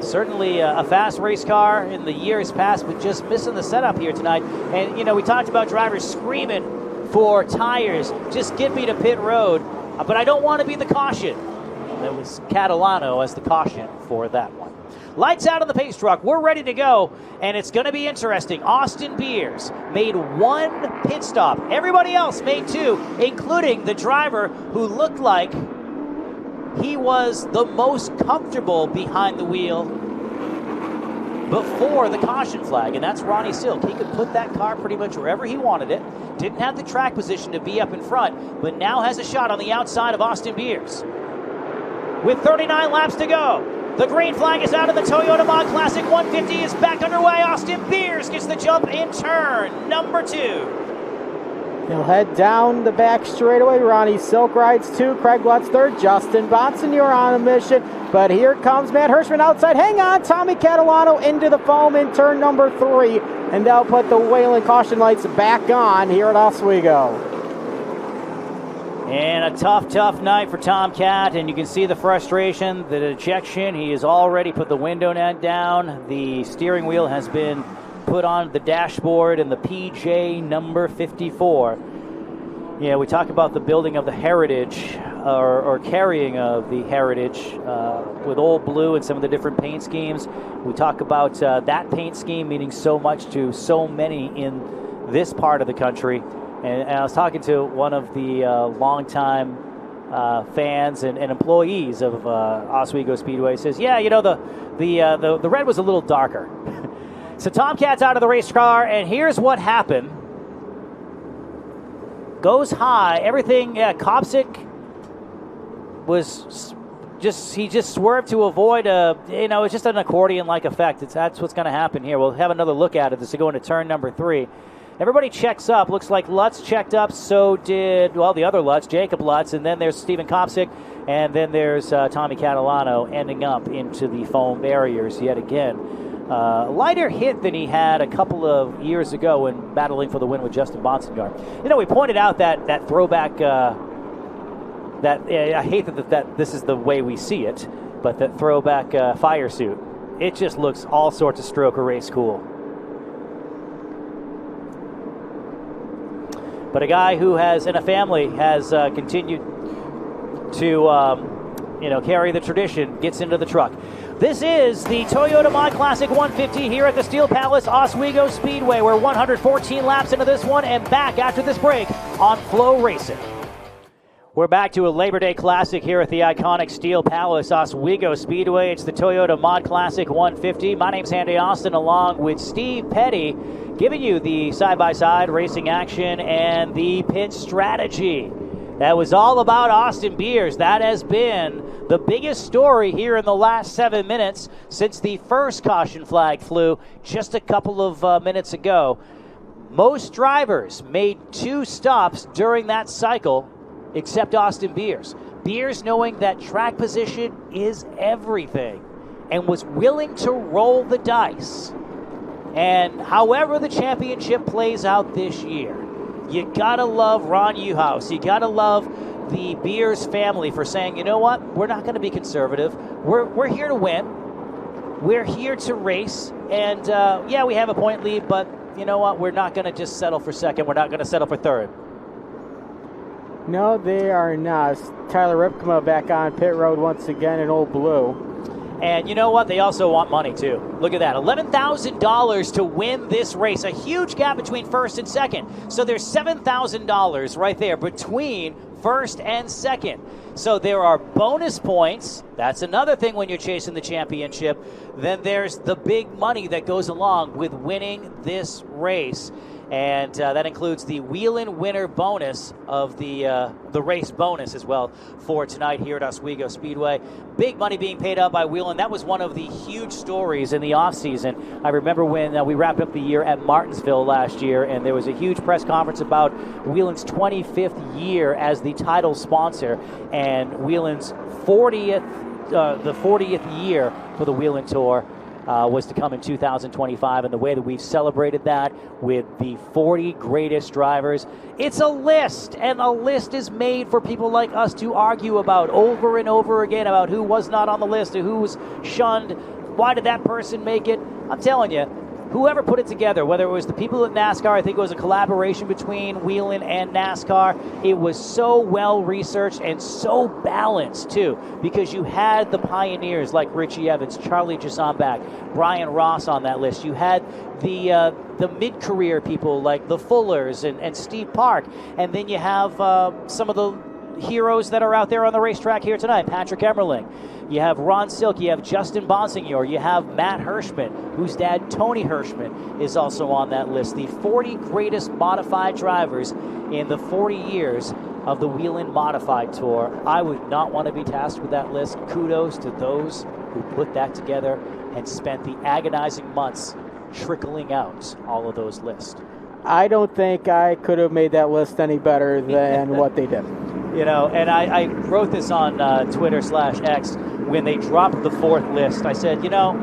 Certainly a fast race car in the years past, but just missing the setup here tonight. And, we talked about drivers screaming for tires, just get me to pit road, but I don't want to be the caution. It was Catalano as the caution for that one. Lights out on the pace truck. We're ready to go, and it's going to be interesting. Austin Beers made 1 pit stop. Everybody else made 2, including the driver who looked like he was the most comfortable behind the wheel before the caution flag, and that's Ronnie Silk. He could put that car pretty much wherever he wanted it. Didn't have the track position to be up in front, but now has a shot on the outside of Austin Beers. With 39 laps to go, the green flag is out of the Toyota Mod Classic 150 is back underway. Austin Beers gets the jump in turn number 2. He'll head down the back straightaway. Ronnie Silk rides 2. Craig Lutz third. Justin Bonson, you're on a mission. But here comes Matt Hirschman outside. Hang on. Tommy Catalano into the foam in turn number 3. And they'll put the Whelen caution lights back on here at Oswego. And a tough night for Tom Cat, and you can see the frustration, the dejection. He has already put the window net down. The steering wheel has been put on the dashboard in the PJ number 54. We talk about the building of the heritage, or carrying of the heritage with Old Blue and some of the different paint schemes. We talk about that paint scheme meaning so much to so many in this part of the country. And I was talking to one of the longtime fans and employees of Oswego Speedway. He says, yeah, the red was a little darker. So Tomcat's out of the race car, and here's what happened. Goes high, everything, Kopsick was he just swerved to avoid it's just an accordion-like effect. That's what's going to happen here. We'll have another look at it as we go into turn number 3. Everybody checks up. Looks like Lutz checked up. So did, the other Lutz, Jacob Lutz. And then there's Stephen Kopsick. And then there's Tommy Catalano ending up into the foam barriers yet again. Lighter hit than he had a couple of years ago when battling for the win with Justin Bonsinger. We pointed out that throwback, I hate that this is the way we see it, but that throwback fire suit. It just looks all sorts of stroker race cool. But a guy who has, in a family, has continued to, carry the tradition, gets into the truck. This is the Toyota Mod Classic 150 here at the Steel Palace Oswego Speedway. We're 114 laps into this one and back after this break on Flow Racing. We're back to a Labor Day Classic here at the iconic Steel Palace, Oswego Speedway. It's the Toyota Mod Classic 150. My name's Andy Austin, along with Steve Petty, giving you the side-by-side racing action and the pit strategy. That was all about Austin Beers. That has been the biggest story here in the last 7 minutes since the first caution flag flew just a couple of minutes ago. Most drivers made 2 stops during that cycle, except Austin Beers. Beers, knowing that track position is everything, and was willing to roll the dice. And however the championship plays out this year, you gotta love Ron Uhouse. You gotta love the Beers family for saying, you know what, we're not gonna be conservative. We're here to win. We're here to race. And yeah, we have a point lead, but you know what, we're not gonna just settle for second. We're not gonna settle for third. No, they are not. Tyler Ripkema back on pit road once again in old blue. And you know what? They also want money, too. Look at that. $11,000 to win this race. A huge gap between first and second. So there's $7,000 right there between first and second. So there are bonus points. That's another thing when you're chasing the championship. Then there's the big money that goes along with winning this race. And that includes the Whelen winner bonus of the race bonus as well for tonight here at Oswego Speedway. Big money being paid out by Whelen. That was one of the huge stories in the offseason. I remember when we wrapped up the year at Martinsville last year, and there was a huge press conference about Whelen's 25th year as the title sponsor and Whelen's 40th year for the Whelen Tour. Was to come in 2025, and the way that we've celebrated that with the 40 greatest drivers. It's a list, and a list is made for people like us to argue about over and over again about who was not on the list or who was shunned. Why did that person make it? I'm telling you, whoever put it together, whether it was the people at NASCAR, I think it was a collaboration between Whelen and NASCAR, it was so well researched and so balanced too, because you had the pioneers like Richie Evans, Charlie Jasonbach, Brian Ross on that list. You had the mid-career people like the Fullers and Steve Park, and then you have some of the heroes that are out there on the racetrack here tonight. Patrick Emmerling. You have Ron Silk. You have Justin Bonsignor. You have Matt Hirschman, whose dad, Tony Hirschman, is also on that list. The 40 greatest modified drivers in the 40 years of the Whelen Modified Tour. I would not want to be tasked with that list. Kudos to those who put that together and spent the agonizing months trickling out all of those lists. I don't think I could have made that list any better than what they did. You know, and I wrote this on Twitter/X when they dropped the 4th list. I said, you know,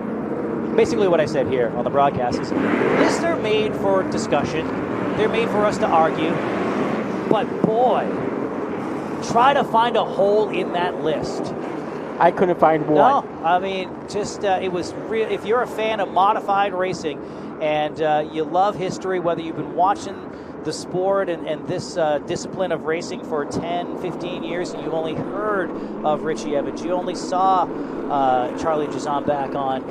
basically what I said here on the broadcast is lists are made for discussion. They're made for us to argue. But boy, try to find a hole in that list. I couldn't find one. No, I mean, just it was real. If you're a fan of modified racing and you love history, whether you've been watching the sport and this discipline of racing for 10, 15 years, and you only heard of Richie Evans, you only saw Charlie Jasonbach on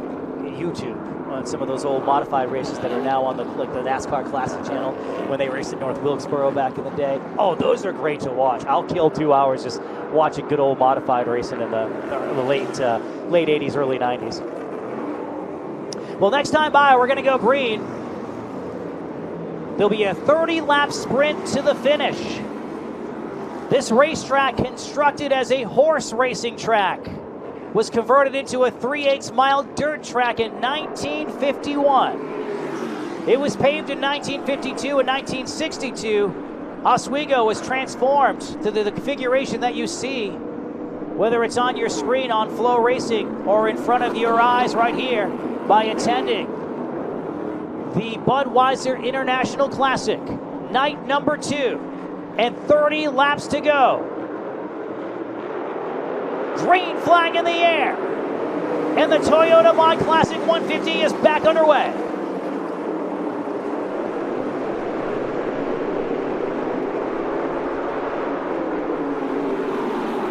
YouTube on some of those old modified races that are now on the NASCAR Classic channel when they raced at North Wilkesboro back in the day. Oh, those are great to watch. I'll kill 2 hours just watching good old modified racing in the late 80s, early 90s. Well, next time by, we're going to go green. There'll be a 30-lap sprint to the finish. This racetrack, constructed as a horse racing track, was converted into a 3/8 mile dirt track in 1951. It was paved in 1952 and 1962. Oswego was transformed to the configuration that you see, whether it's on your screen on Flow Racing or in front of your eyes right here, by attending the Budweiser International Classic, night number 2, and 30 laps to go. Green flag in the air, and the Toyota Mod Classic 150 is back underway.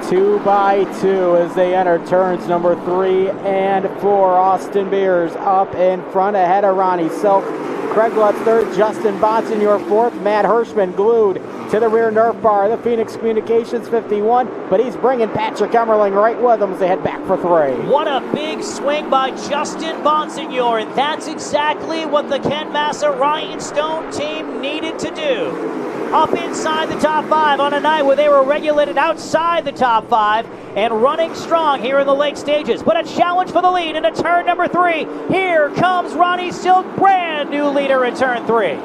Two by two as they enter turns number 3 and 4. Austin Beers up in front ahead of Ronnie Silk. Craig Lutz third, Justin Bonsignor fourth, Matt Hirschman glued to the rear Nerf bar, the Phoenix Communications 51, but he's bringing Patrick Emmerling right with him as they head back for 3. What a big swing by Justin Bonsignor, and that's exactly what the Ken Massa Ryan Stone team needed to do. Up inside the top 5 on a night where they were regulated outside the top 5 and running strong here in the late stages. But a challenge for the lead into turn number 3. Here comes Ronnie Silk, brand new leader in turn 3.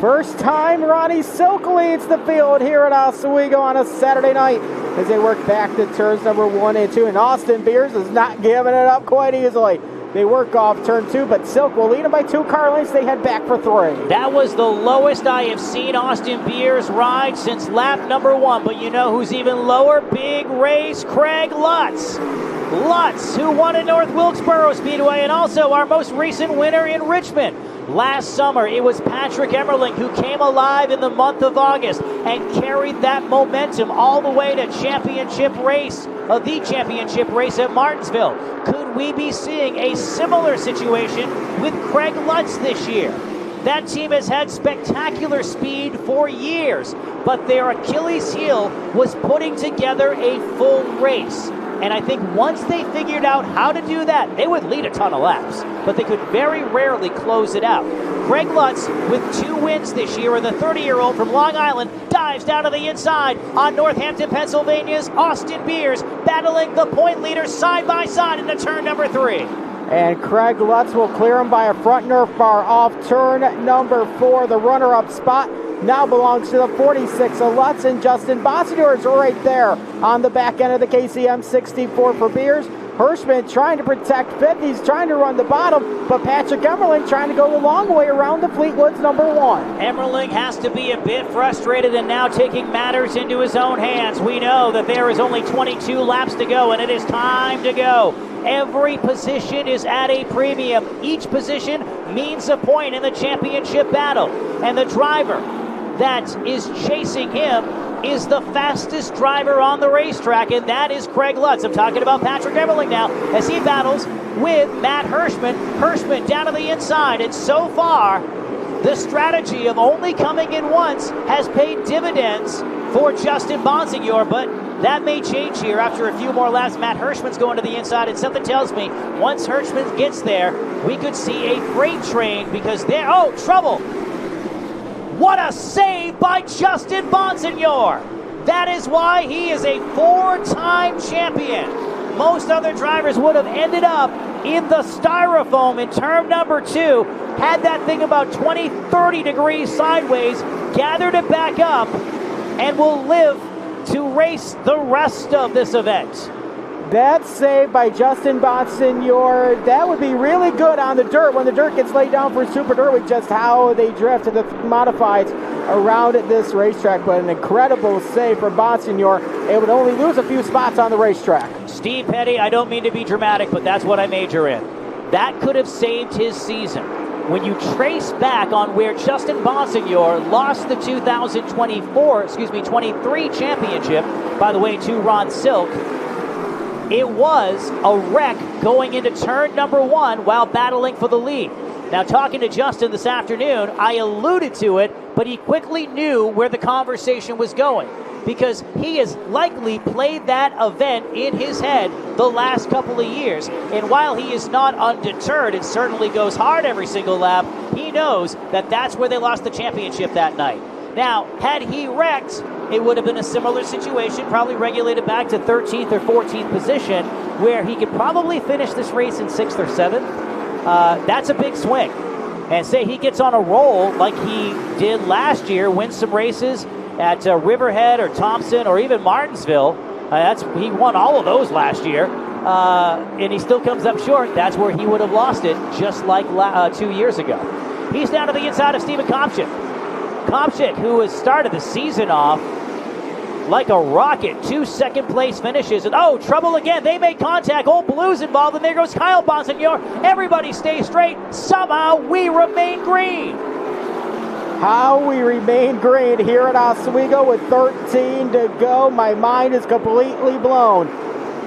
First time Ronnie Silk leads the field here at Oswego on a Saturday night as they work back to turns number 1 and 2. And Austin Beers is not giving it up quite easily. They work off turn 2, but Silk will lead them by 2 car lengths. They head back for 3. That was the lowest I have seen Austin Beers ride since lap number 1. But you know who's even lower? Big race, Craig Lutz. Lutz, who won at North Wilkesboro Speedway and also our most recent winner in Richmond. Last summer, it was Patrick Emmerling who came alive in the month of August and carried that momentum all the way to the championship race at Martinsville. Could we be seeing a similar situation with Craig Lutz this year? That team has had spectacular speed for years, but their Achilles heel was putting together a full race. And I think once they figured out how to do that, they would lead a ton of laps, but they could very rarely close it out. Craig Lutz, with 2 wins this year, and the 30-year-old from Long Island dives down to the inside on Northampton, Pennsylvania's Austin Beers, battling the point leaders side by side into turn number 3. And Craig Lutz will clear him by a front Nerf bar off turn number 4. The runner-up spot now belongs to the 46 of Lutz, and Justin Bonsignor is right there on the back end of the KCM 64 for Beers. Hirschman trying to protect 5th. He's trying to run the bottom, but Patrick Emmerling trying to go the long way around the Fleetwood's number 1. Emmerling has to be a bit frustrated and now taking matters into his own hands. We know that there is only 22 laps to go, and it is time to go. Every position is at a premium. Each position means a point in the championship battle, and the driver that is chasing him is the fastest driver on the racetrack, and that is Craig Lutz. I'm talking about Patrick Emmerling now as he battles with Matt Hirschman. Hirschman down to the inside, and so far, the strategy of only coming in once has paid dividends for Justin Bonsignor, but that may change here after a few more laps. Matt Hirschman's going to the inside, and something tells me once Hirschman gets there, we could see a freight train because there, oh, trouble. What a save by Justin Bonsignor. That is why he is a 4-time champion. Most other drivers would have ended up in the styrofoam in turn number 2, had that thing about 20, 30 degrees sideways, gathered it back up, and will live to race the rest of this event. That save by Justin Bonsignor, that would be really good on the dirt when the dirt gets laid down for Super Dirt with just how they drift the modifieds around this racetrack. But an incredible save for Bonsignor, able to only lose a few spots on the racetrack. Steve Petty, I don't mean to be dramatic, but that's what I major in. That could have saved his season. When you trace back on where Justin Bonsignor lost the 23 championship, by the way, to Ron Silk, it was a wreck going into turn number 1 while battling for the lead. Now, talking to Justin this afternoon, I alluded to it, but he quickly knew where the conversation was going because he has likely played that event in his head the last couple of years. And while he is not undeterred and certainly goes hard every single lap, he knows that that's where they lost the championship that night. Now, had he wrecked, it would have been a similar situation, probably regulated back to 13th or 14th position, where he could probably finish this race in 6th or 7th. That's a big swing. And say he gets on a roll like he did last year, wins some races at Riverhead or Thompson or even Martinsville. He won all of those last year, and he still comes up short. That's where he would have lost it, just like 2 years ago. He's down to the inside of Steven Kopchik. Kopchik, who has started the season off like a rocket, 2 second-place finishes, and oh, trouble again. They make contact. Old Blue's involved, and there goes Kyle Bonsignor. Everybody stay straight. Somehow we remain green. How we remain green here at Oswego with 13 to go. My mind is completely blown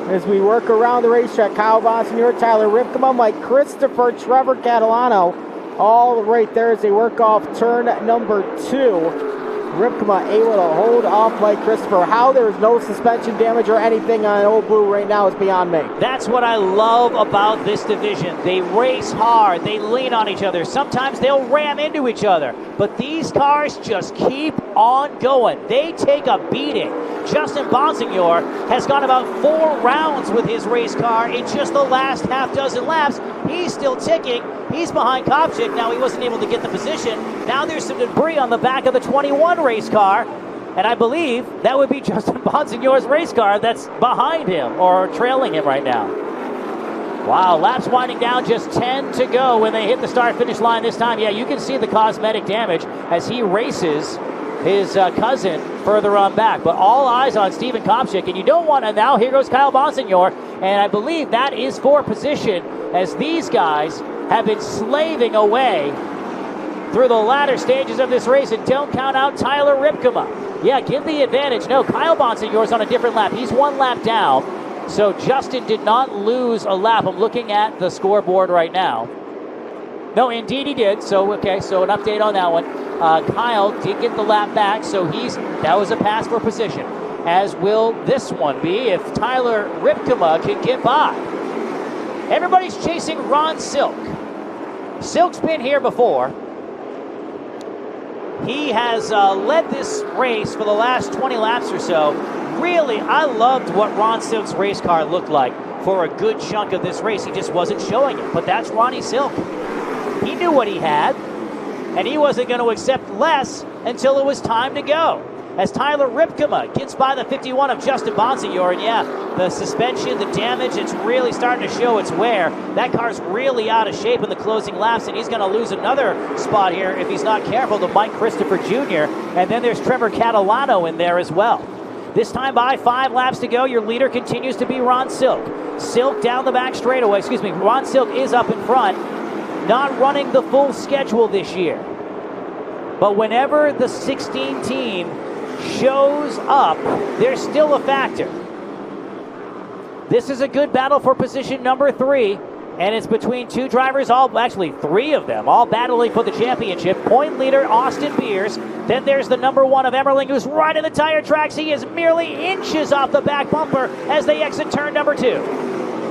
as we work around the racetrack. Kyle Bonsignor, Tyler Ripkema, Mike Christopher, Trevor Catalano, all right there as they work off turn number 2. Ripkema able to hold off Mike Christopher. How there's no suspension damage or anything on Old Blue right now is beyond me. That's what I love about this division. They race hard. They lean on each other. Sometimes they'll ram into each other. But these cars just keep on going. They take a beating. Justin Bonsignor has gone about 4 rounds with his race car in just the last half dozen laps. He's still ticking. He's behind Kopchik. Now he wasn't able to get the position. Now there's some debris on the back of the 21 race car. And I believe that would be Justin Bonsignor's race car that's behind him or trailing him right now. Wow, laps winding down, just 10 to go when they hit the start-finish line this time. Yeah, you can see the cosmetic damage as he races his cousin further on back. But all eyes on Steven Kopchik, and you don't want to. Now here goes Kyle Bonsignor, and I believe that is for position as these guys have been slaving away through the latter stages of this race, and don't count out Tyler Ripkema. Yeah, give the advantage. No, Kyle Bonsignor's on a different lap. He's 1 lap down. So Justin did not lose a lap. I'm looking at the scoreboard right now. No, indeed he did. So, okay, so an update on that one. Kyle did get the lap back, so that was a pass for position. As will this one be if Tyler Ripkema can get by. Everybody's chasing Ron Silk. Silk's been here before. He has led this race for the last 20 laps or so. Really, I loved what Ron Silk's race car looked like for a good chunk of this race. He just wasn't showing it, but that's Ronnie Silk. He knew what he had, and he wasn't going to accept less until it was time to go. As Tyler Ripkema gets by the 51 of Justin Bonsignor, and yeah, the suspension, the damage, it's really starting to show its wear. That car's really out of shape in the closing laps, and he's going to lose another spot here if he's not careful to Mike Christopher Jr., and then there's Trevor Catalano in there as well. This time by 5 laps to go, your leader continues to be Ron Silk. Silk down the back straightaway, Ron Silk is up in front, not running the full schedule this year. But whenever the 16 team shows up, they're still a factor. This is a good battle for position number 3, and it's between 2 drivers, actually 3 of them, all battling for the championship. Point leader Austin Beers. Then there's the number 1 of Emmerling, who's right in the tire tracks. He is merely inches off the back bumper as they exit turn number 2.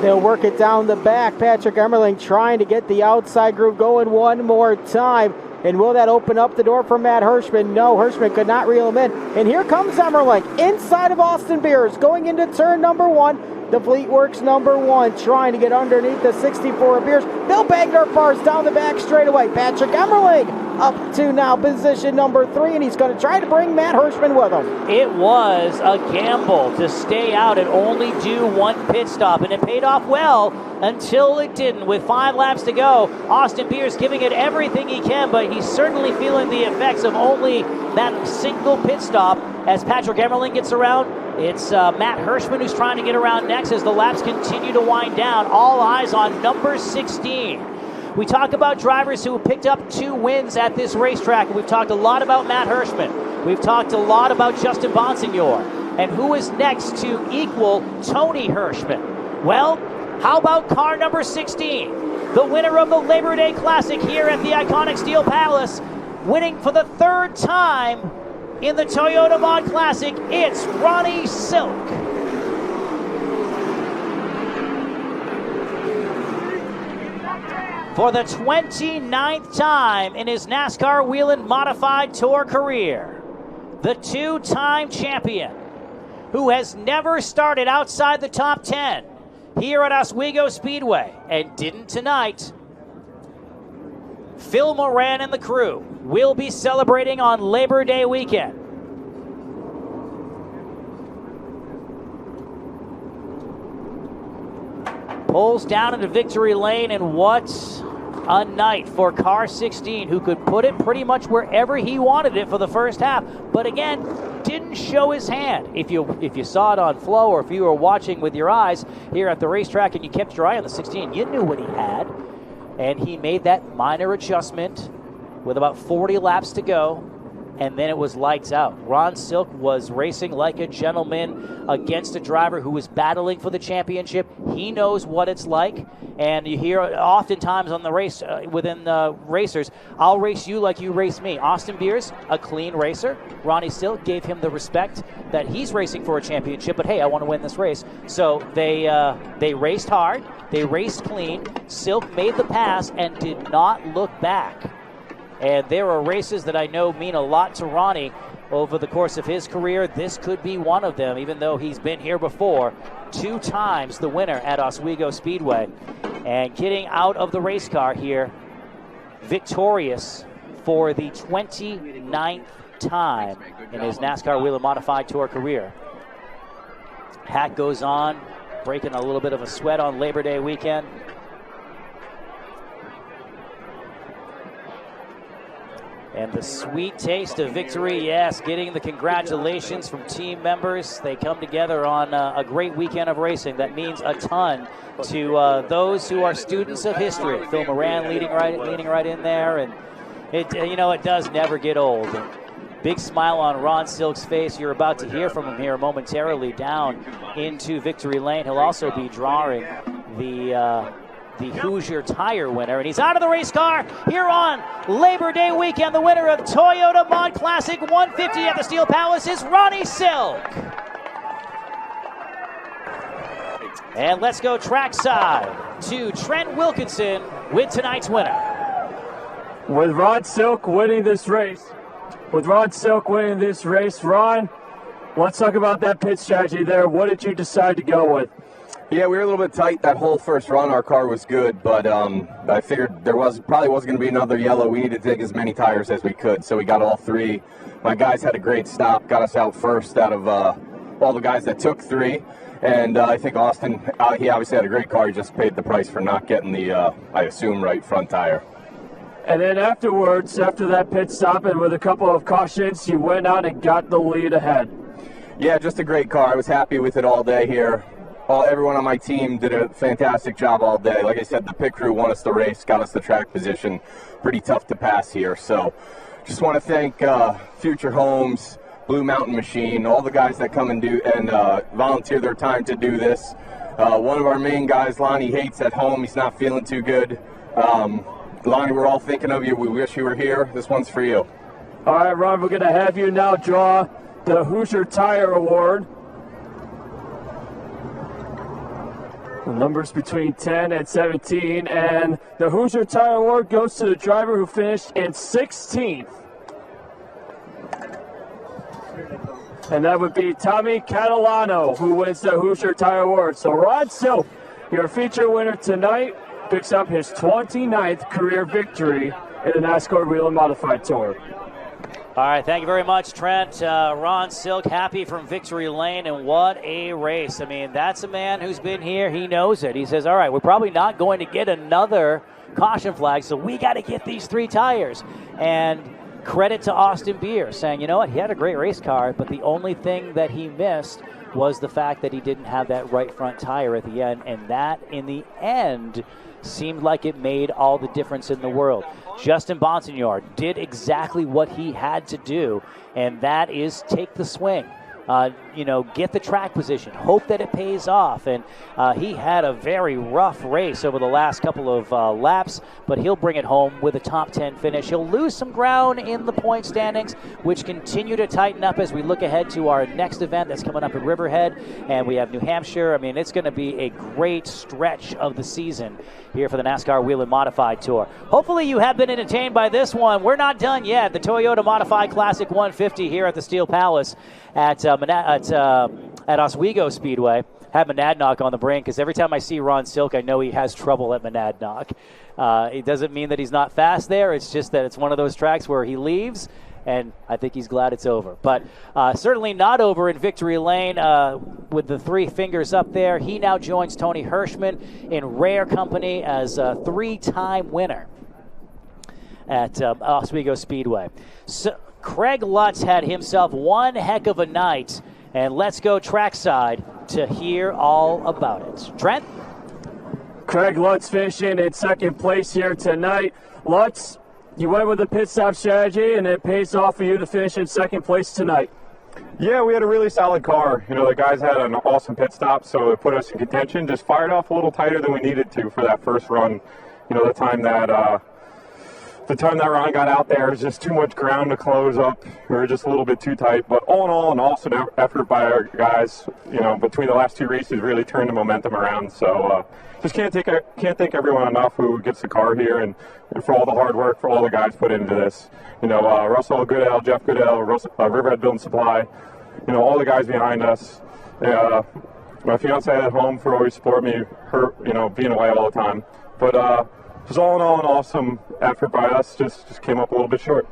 They'll work it down the back. Patrick Emmerling trying to get the outside groove going one more time. And will that open up the door for Matt Hirschman? No, Hirschman could not reel him in. And here comes Emmerling inside of Austin Beers going into turn number 1. The Fleetworks number 1 trying to get underneath the 64 of Beers. They'll bang their cars down the back straightaway. Patrick Emmerling up to now position number 3, and he's going to try to bring Matt Hirschman with him. It was a gamble to stay out and only do 1 pit stop, and it paid off well until it didn't. With 5 laps to go, Austin Beers giving it everything he can, but he's certainly feeling the effects of only that single pit stop. As Patrick Emmerling gets around, it's Matt Hirschman who's trying to get around next as the laps continue to wind down. All eyes on number 16. We talk about drivers who have picked up 2 wins at this racetrack, and we've talked a lot about Matt Hirschman. We've talked a lot about Justin Bonsignor. And who is next to equal Tony Hirschman? Well, how about car number 16? The winner of the Labor Day Classic here at the iconic Steel Palace, winning for the 3rd time in the Toyota Mod Classic, it's Ronnie Silk. For the 29th time in his NASCAR Whelen Modified Tour career, the 2-time champion who has never started outside the top 10 here at Oswego Speedway and didn't tonight, Phil Moran and the crew will be celebrating on Labor Day weekend. Pulls down into victory lane, and what a night for car 16, who could put it pretty much wherever he wanted it for the first half, but again, didn't show his hand. If you saw it on Flow, or if you were watching with your eyes here at the racetrack and you kept your eye on the 16, you knew what he had. And he made that minor adjustment with about 40 laps to go and then it was lights out. Ron Silk was racing like a gentleman against a driver who was battling for the championship. He knows what it's like, and you hear oftentimes on the race, within racers, I'll race you like you race me. Austin Beers, a clean racer. Ronnie Silk gave him the respect that he's racing for a championship, but hey, I want to win this race. So they raced hard, they raced clean. Silk made the pass and did not look back. And there are races that I know mean a lot to Ronnie over the course of his career. This could be one of them, even though he's been here before. 2 times the winner at Oswego Speedway. And getting out of the race car here, victorious for the 29th time in his NASCAR Whelen Modified Tour career. Hat goes on, breaking a little bit of a sweat on Labor Day weekend. And the sweet taste of victory, yes, getting the congratulations from team members. They come together on a great weekend of racing. That means a ton to those who are students of history. Phil Moran leading right in there, and it does never get old. And big smile on Ron Silk's face. You're about to hear from him here momentarily down into victory lane. He'll also be drawing the Hoosier Tire winner, and he's out of the race car here on Labor Day weekend. The winner of Toyota Mod Classic 150 at the Steel Palace is Ronnie Silk. And let's go trackside to Trent Wilkinson with tonight's winner. With Ron Silk winning this race, Ron, let's talk about that pit strategy there. What did you decide to go with? Yeah, we were a little bit tight that whole first run. Our car was good, but I figured there probably wasn't going to be another yellow. We needed to take as many tires as we could, so we got all 3. My guys had a great stop, got us out first out of all the guys that took 3. And I think Austin, he obviously had a great car. He just paid the price for not getting the, I assume, right front tire. And then afterwards, after that pit stop and with a couple of cautions, you went out and got the lead ahead. Yeah, just a great car. I was happy with it all day here. Everyone on my team did a fantastic job all day. Like I said, the pit crew won us the race, got us the track position. Pretty tough to pass here. So just want to thank Future Homes, Blue Mountain Machine, all the guys that come and volunteer their time to do this. One of our main guys, Lonnie Hates, at home. He's not feeling too good. Lonnie, we're all thinking of you. We wish you were here. This one's for you. All right, Ron, we're going to have you now draw the Hoosier Tire Award. The numbers between 10 and 17, and the Hoosier Tire Award goes to the driver who finished in 16th. And that would be Tommy Catalano, who wins the Hoosier Tire Award. So Ron Silk, your feature winner tonight, picks up his 29th career victory in the NASCAR Whelen Modified Tour. All right, thank you very much, Trent. Ron Silk, happy from victory lane, and what a race. I mean, that's a man who's been here. He knows it. He says, all right, we're probably not going to get another caution flag, so we got to get these 3 tires. And credit to Austin Beer saying, you know what, he had a great race car, but the only thing that he missed was the fact that he didn't have that right front tire at the end, and that, in the end, seemed like it made all the difference in the world. Justin Bonsignor did exactly what he had to do, and that is take the swing. Get the track position, hope that it pays off. And he had a very rough race over the last couple of laps, but he'll bring it home with a top 10 finish. He'll lose some ground in the point standings, which continue to tighten up as we look ahead to our next event that's coming up in Riverhead, and we have New Hampshire. I mean, it's going to be a great stretch of the season here for the NASCAR Whelen Modified Tour. Hopefully you have been entertained by this one. We're not done yet. The Toyota Modified Classic 150 here at the Steel Palace at Oswego Speedway. Have Monadnock on the brain, because every time I see Ron Silk, I know he has trouble at Monadnock. It doesn't mean that he's not fast there. It's just that it's one of those tracks where he leaves, and I think he's glad it's over. But certainly not over in Victory Lane with the 3 fingers up there. He now joins Tony Hirschman in rare company as a 3-time winner at Oswego Speedway. So Craig Lutz had himself one heck of a night, and let's go trackside to hear all about it. Trent? Craig Lutz finishing in second place here tonight. Lutz, You went with the pit stop strategy, and it pays off for you to finish in second place tonight. Yeah, we had a really solid car. You know, the guys had an awesome pit stop, so it put us in contention. Just fired off a little tighter than we needed to for that first run. You know, the time that Ron got out there, it was just too much ground to close up. We were just a little bit too tight. But all in all, an awesome effort by our guys. You know, between the last two races, really turned the momentum around. So just can't thank everyone enough who gets the car here and for all the hard work, for all the guys put into this. You know, Russell Goodell, Jeff Goodell, Riverhead Building Supply. You know, all the guys behind us. My fiance at home for always support me, being away all the time. But just all in all, an awesome effort by us. Just came up a little bit short.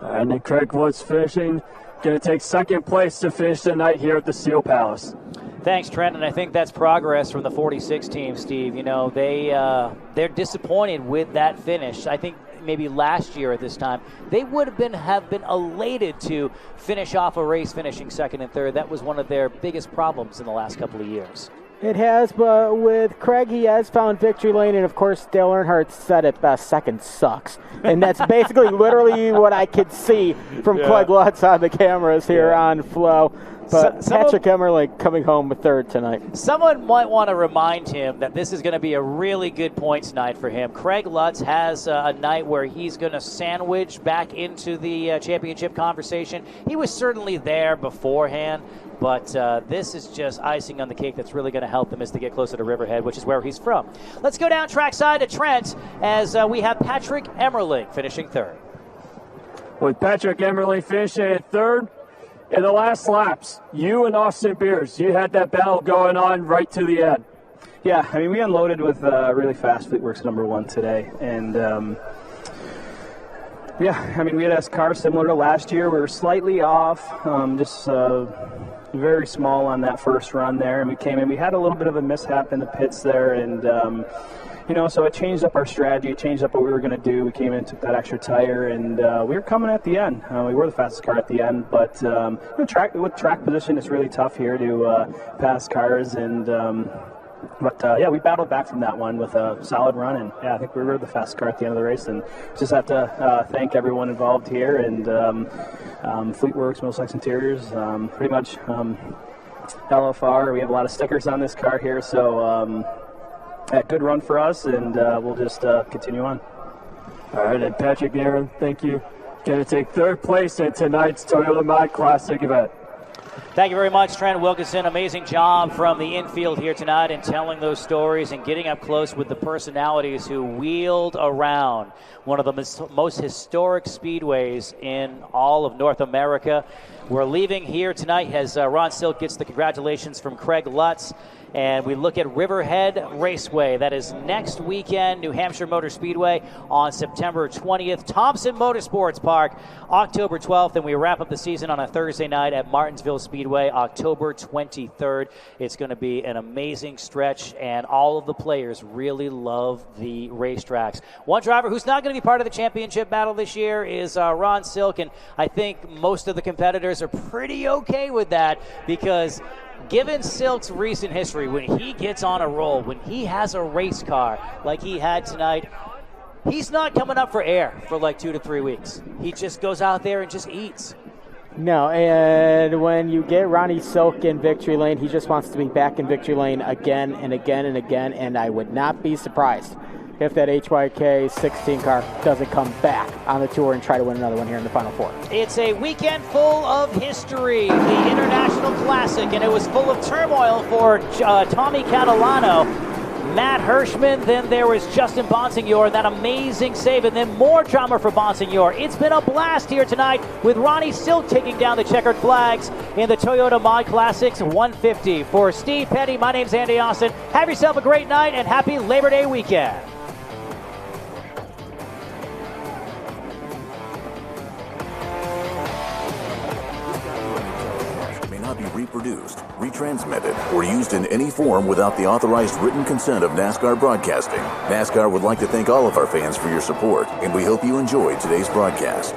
And then Craig Woods finishing, going to take second place to finish the night here at the Steel Palace. Thanks, Trent, and I think that's progress from the 46 team, Steve. You know, they're disappointed with that finish. I think maybe last year at this time, they would have been elated to finish off a race finishing second and third. That was one of their biggest problems in the last couple of years. It has, but with Craig, he has found victory lane, and of course, Dale Earnhardt said it best, second sucks. And that's basically literally what I could see from Craig Lutz on the cameras here on Flow. But Patrick Emmerling coming home with third tonight. Someone might want to remind him that this is going to be a really good points night for him. Craig Lutz has a night where he's going to sandwich back into the championship conversation. He was certainly there beforehand, but this is just icing on the cake that's really going to help him as they get closer to Riverhead, which is where he's from. Let's go down trackside to Trent as we have Patrick Emmerling finishing third. With Patrick Emmerling finishing at third, in the last laps, you and Austin Beers, you had that battle going on right to the end. Yeah, I mean, we unloaded with really fast Fleetworks #1 today. And, we had a car similar to last year. We were slightly off, very small on that first run there. And we came in, we had a little bit of a mishap in the pits there. And, so it changed up our strategy. It changed up what we were going to do. We came in, took that extra tire, and we were coming at the end. We were the fastest car at the end, but with track position, it's really tough here to pass cars. And we battled back from that one with a solid run, and I think we were the fastest car at the end of the race. And just have to thank everyone involved here, and Fleetworks, Middlesex Interiors, pretty much LFR. We have a lot of stickers on this car here, so. Good run for us, and we'll just continue on. All right, and Patrick Aaron, thank you. Going to take third place in tonight's Toyota Mod Classic event. Thank you very much, Trent Wilkinson. Amazing job from the infield here tonight in telling those stories and getting up close with the personalities who wheeled around one of the most historic speedways in all of North America. We're leaving here tonight as Ron Silk gets the congratulations from Craig Lutz. And we look at Riverhead Raceway. That is next weekend, New Hampshire Motor Speedway on September 20th. Thompson Motorsports Park, October 12th. And we wrap up the season on a Thursday night at Martinsville Speedway, October 23rd. It's going to be an amazing stretch, and all of the players really love the racetracks. One driver who's not going to be part of the championship battle this year is Ron Silk, and I think most of the competitors are pretty okay with that because given Silk's recent history, when he gets on a roll, when he has a race car like he had tonight, he's not coming up for air for like 2 to 3 weeks. He just goes out there and just eats. No, and when you get Ronnie Silk in victory lane, he just wants to be back in victory lane again and again and again, and I would not be surprised if that HYK 16 car doesn't come back on the tour and try to win another one here in the Final Four. It's a weekend full of history, the International Classic, and it was full of turmoil for Tommy Catalano, Matt Hirschman, then there was Justin Bonsignor, that amazing save, and then more drama for Bonsignor. It's been a blast here tonight with Ronnie Silk taking down the checkered flags in the Toyota Mod Classics 150. For Steve Petty, my name's Andy Austin. Have yourself a great night and happy Labor Day weekend. Be reproduced, retransmitted, or used in any form without the authorized written consent of NASCAR Broadcasting. NASCAR would like to thank all of our fans for your support, and we hope you enjoyed today's broadcast.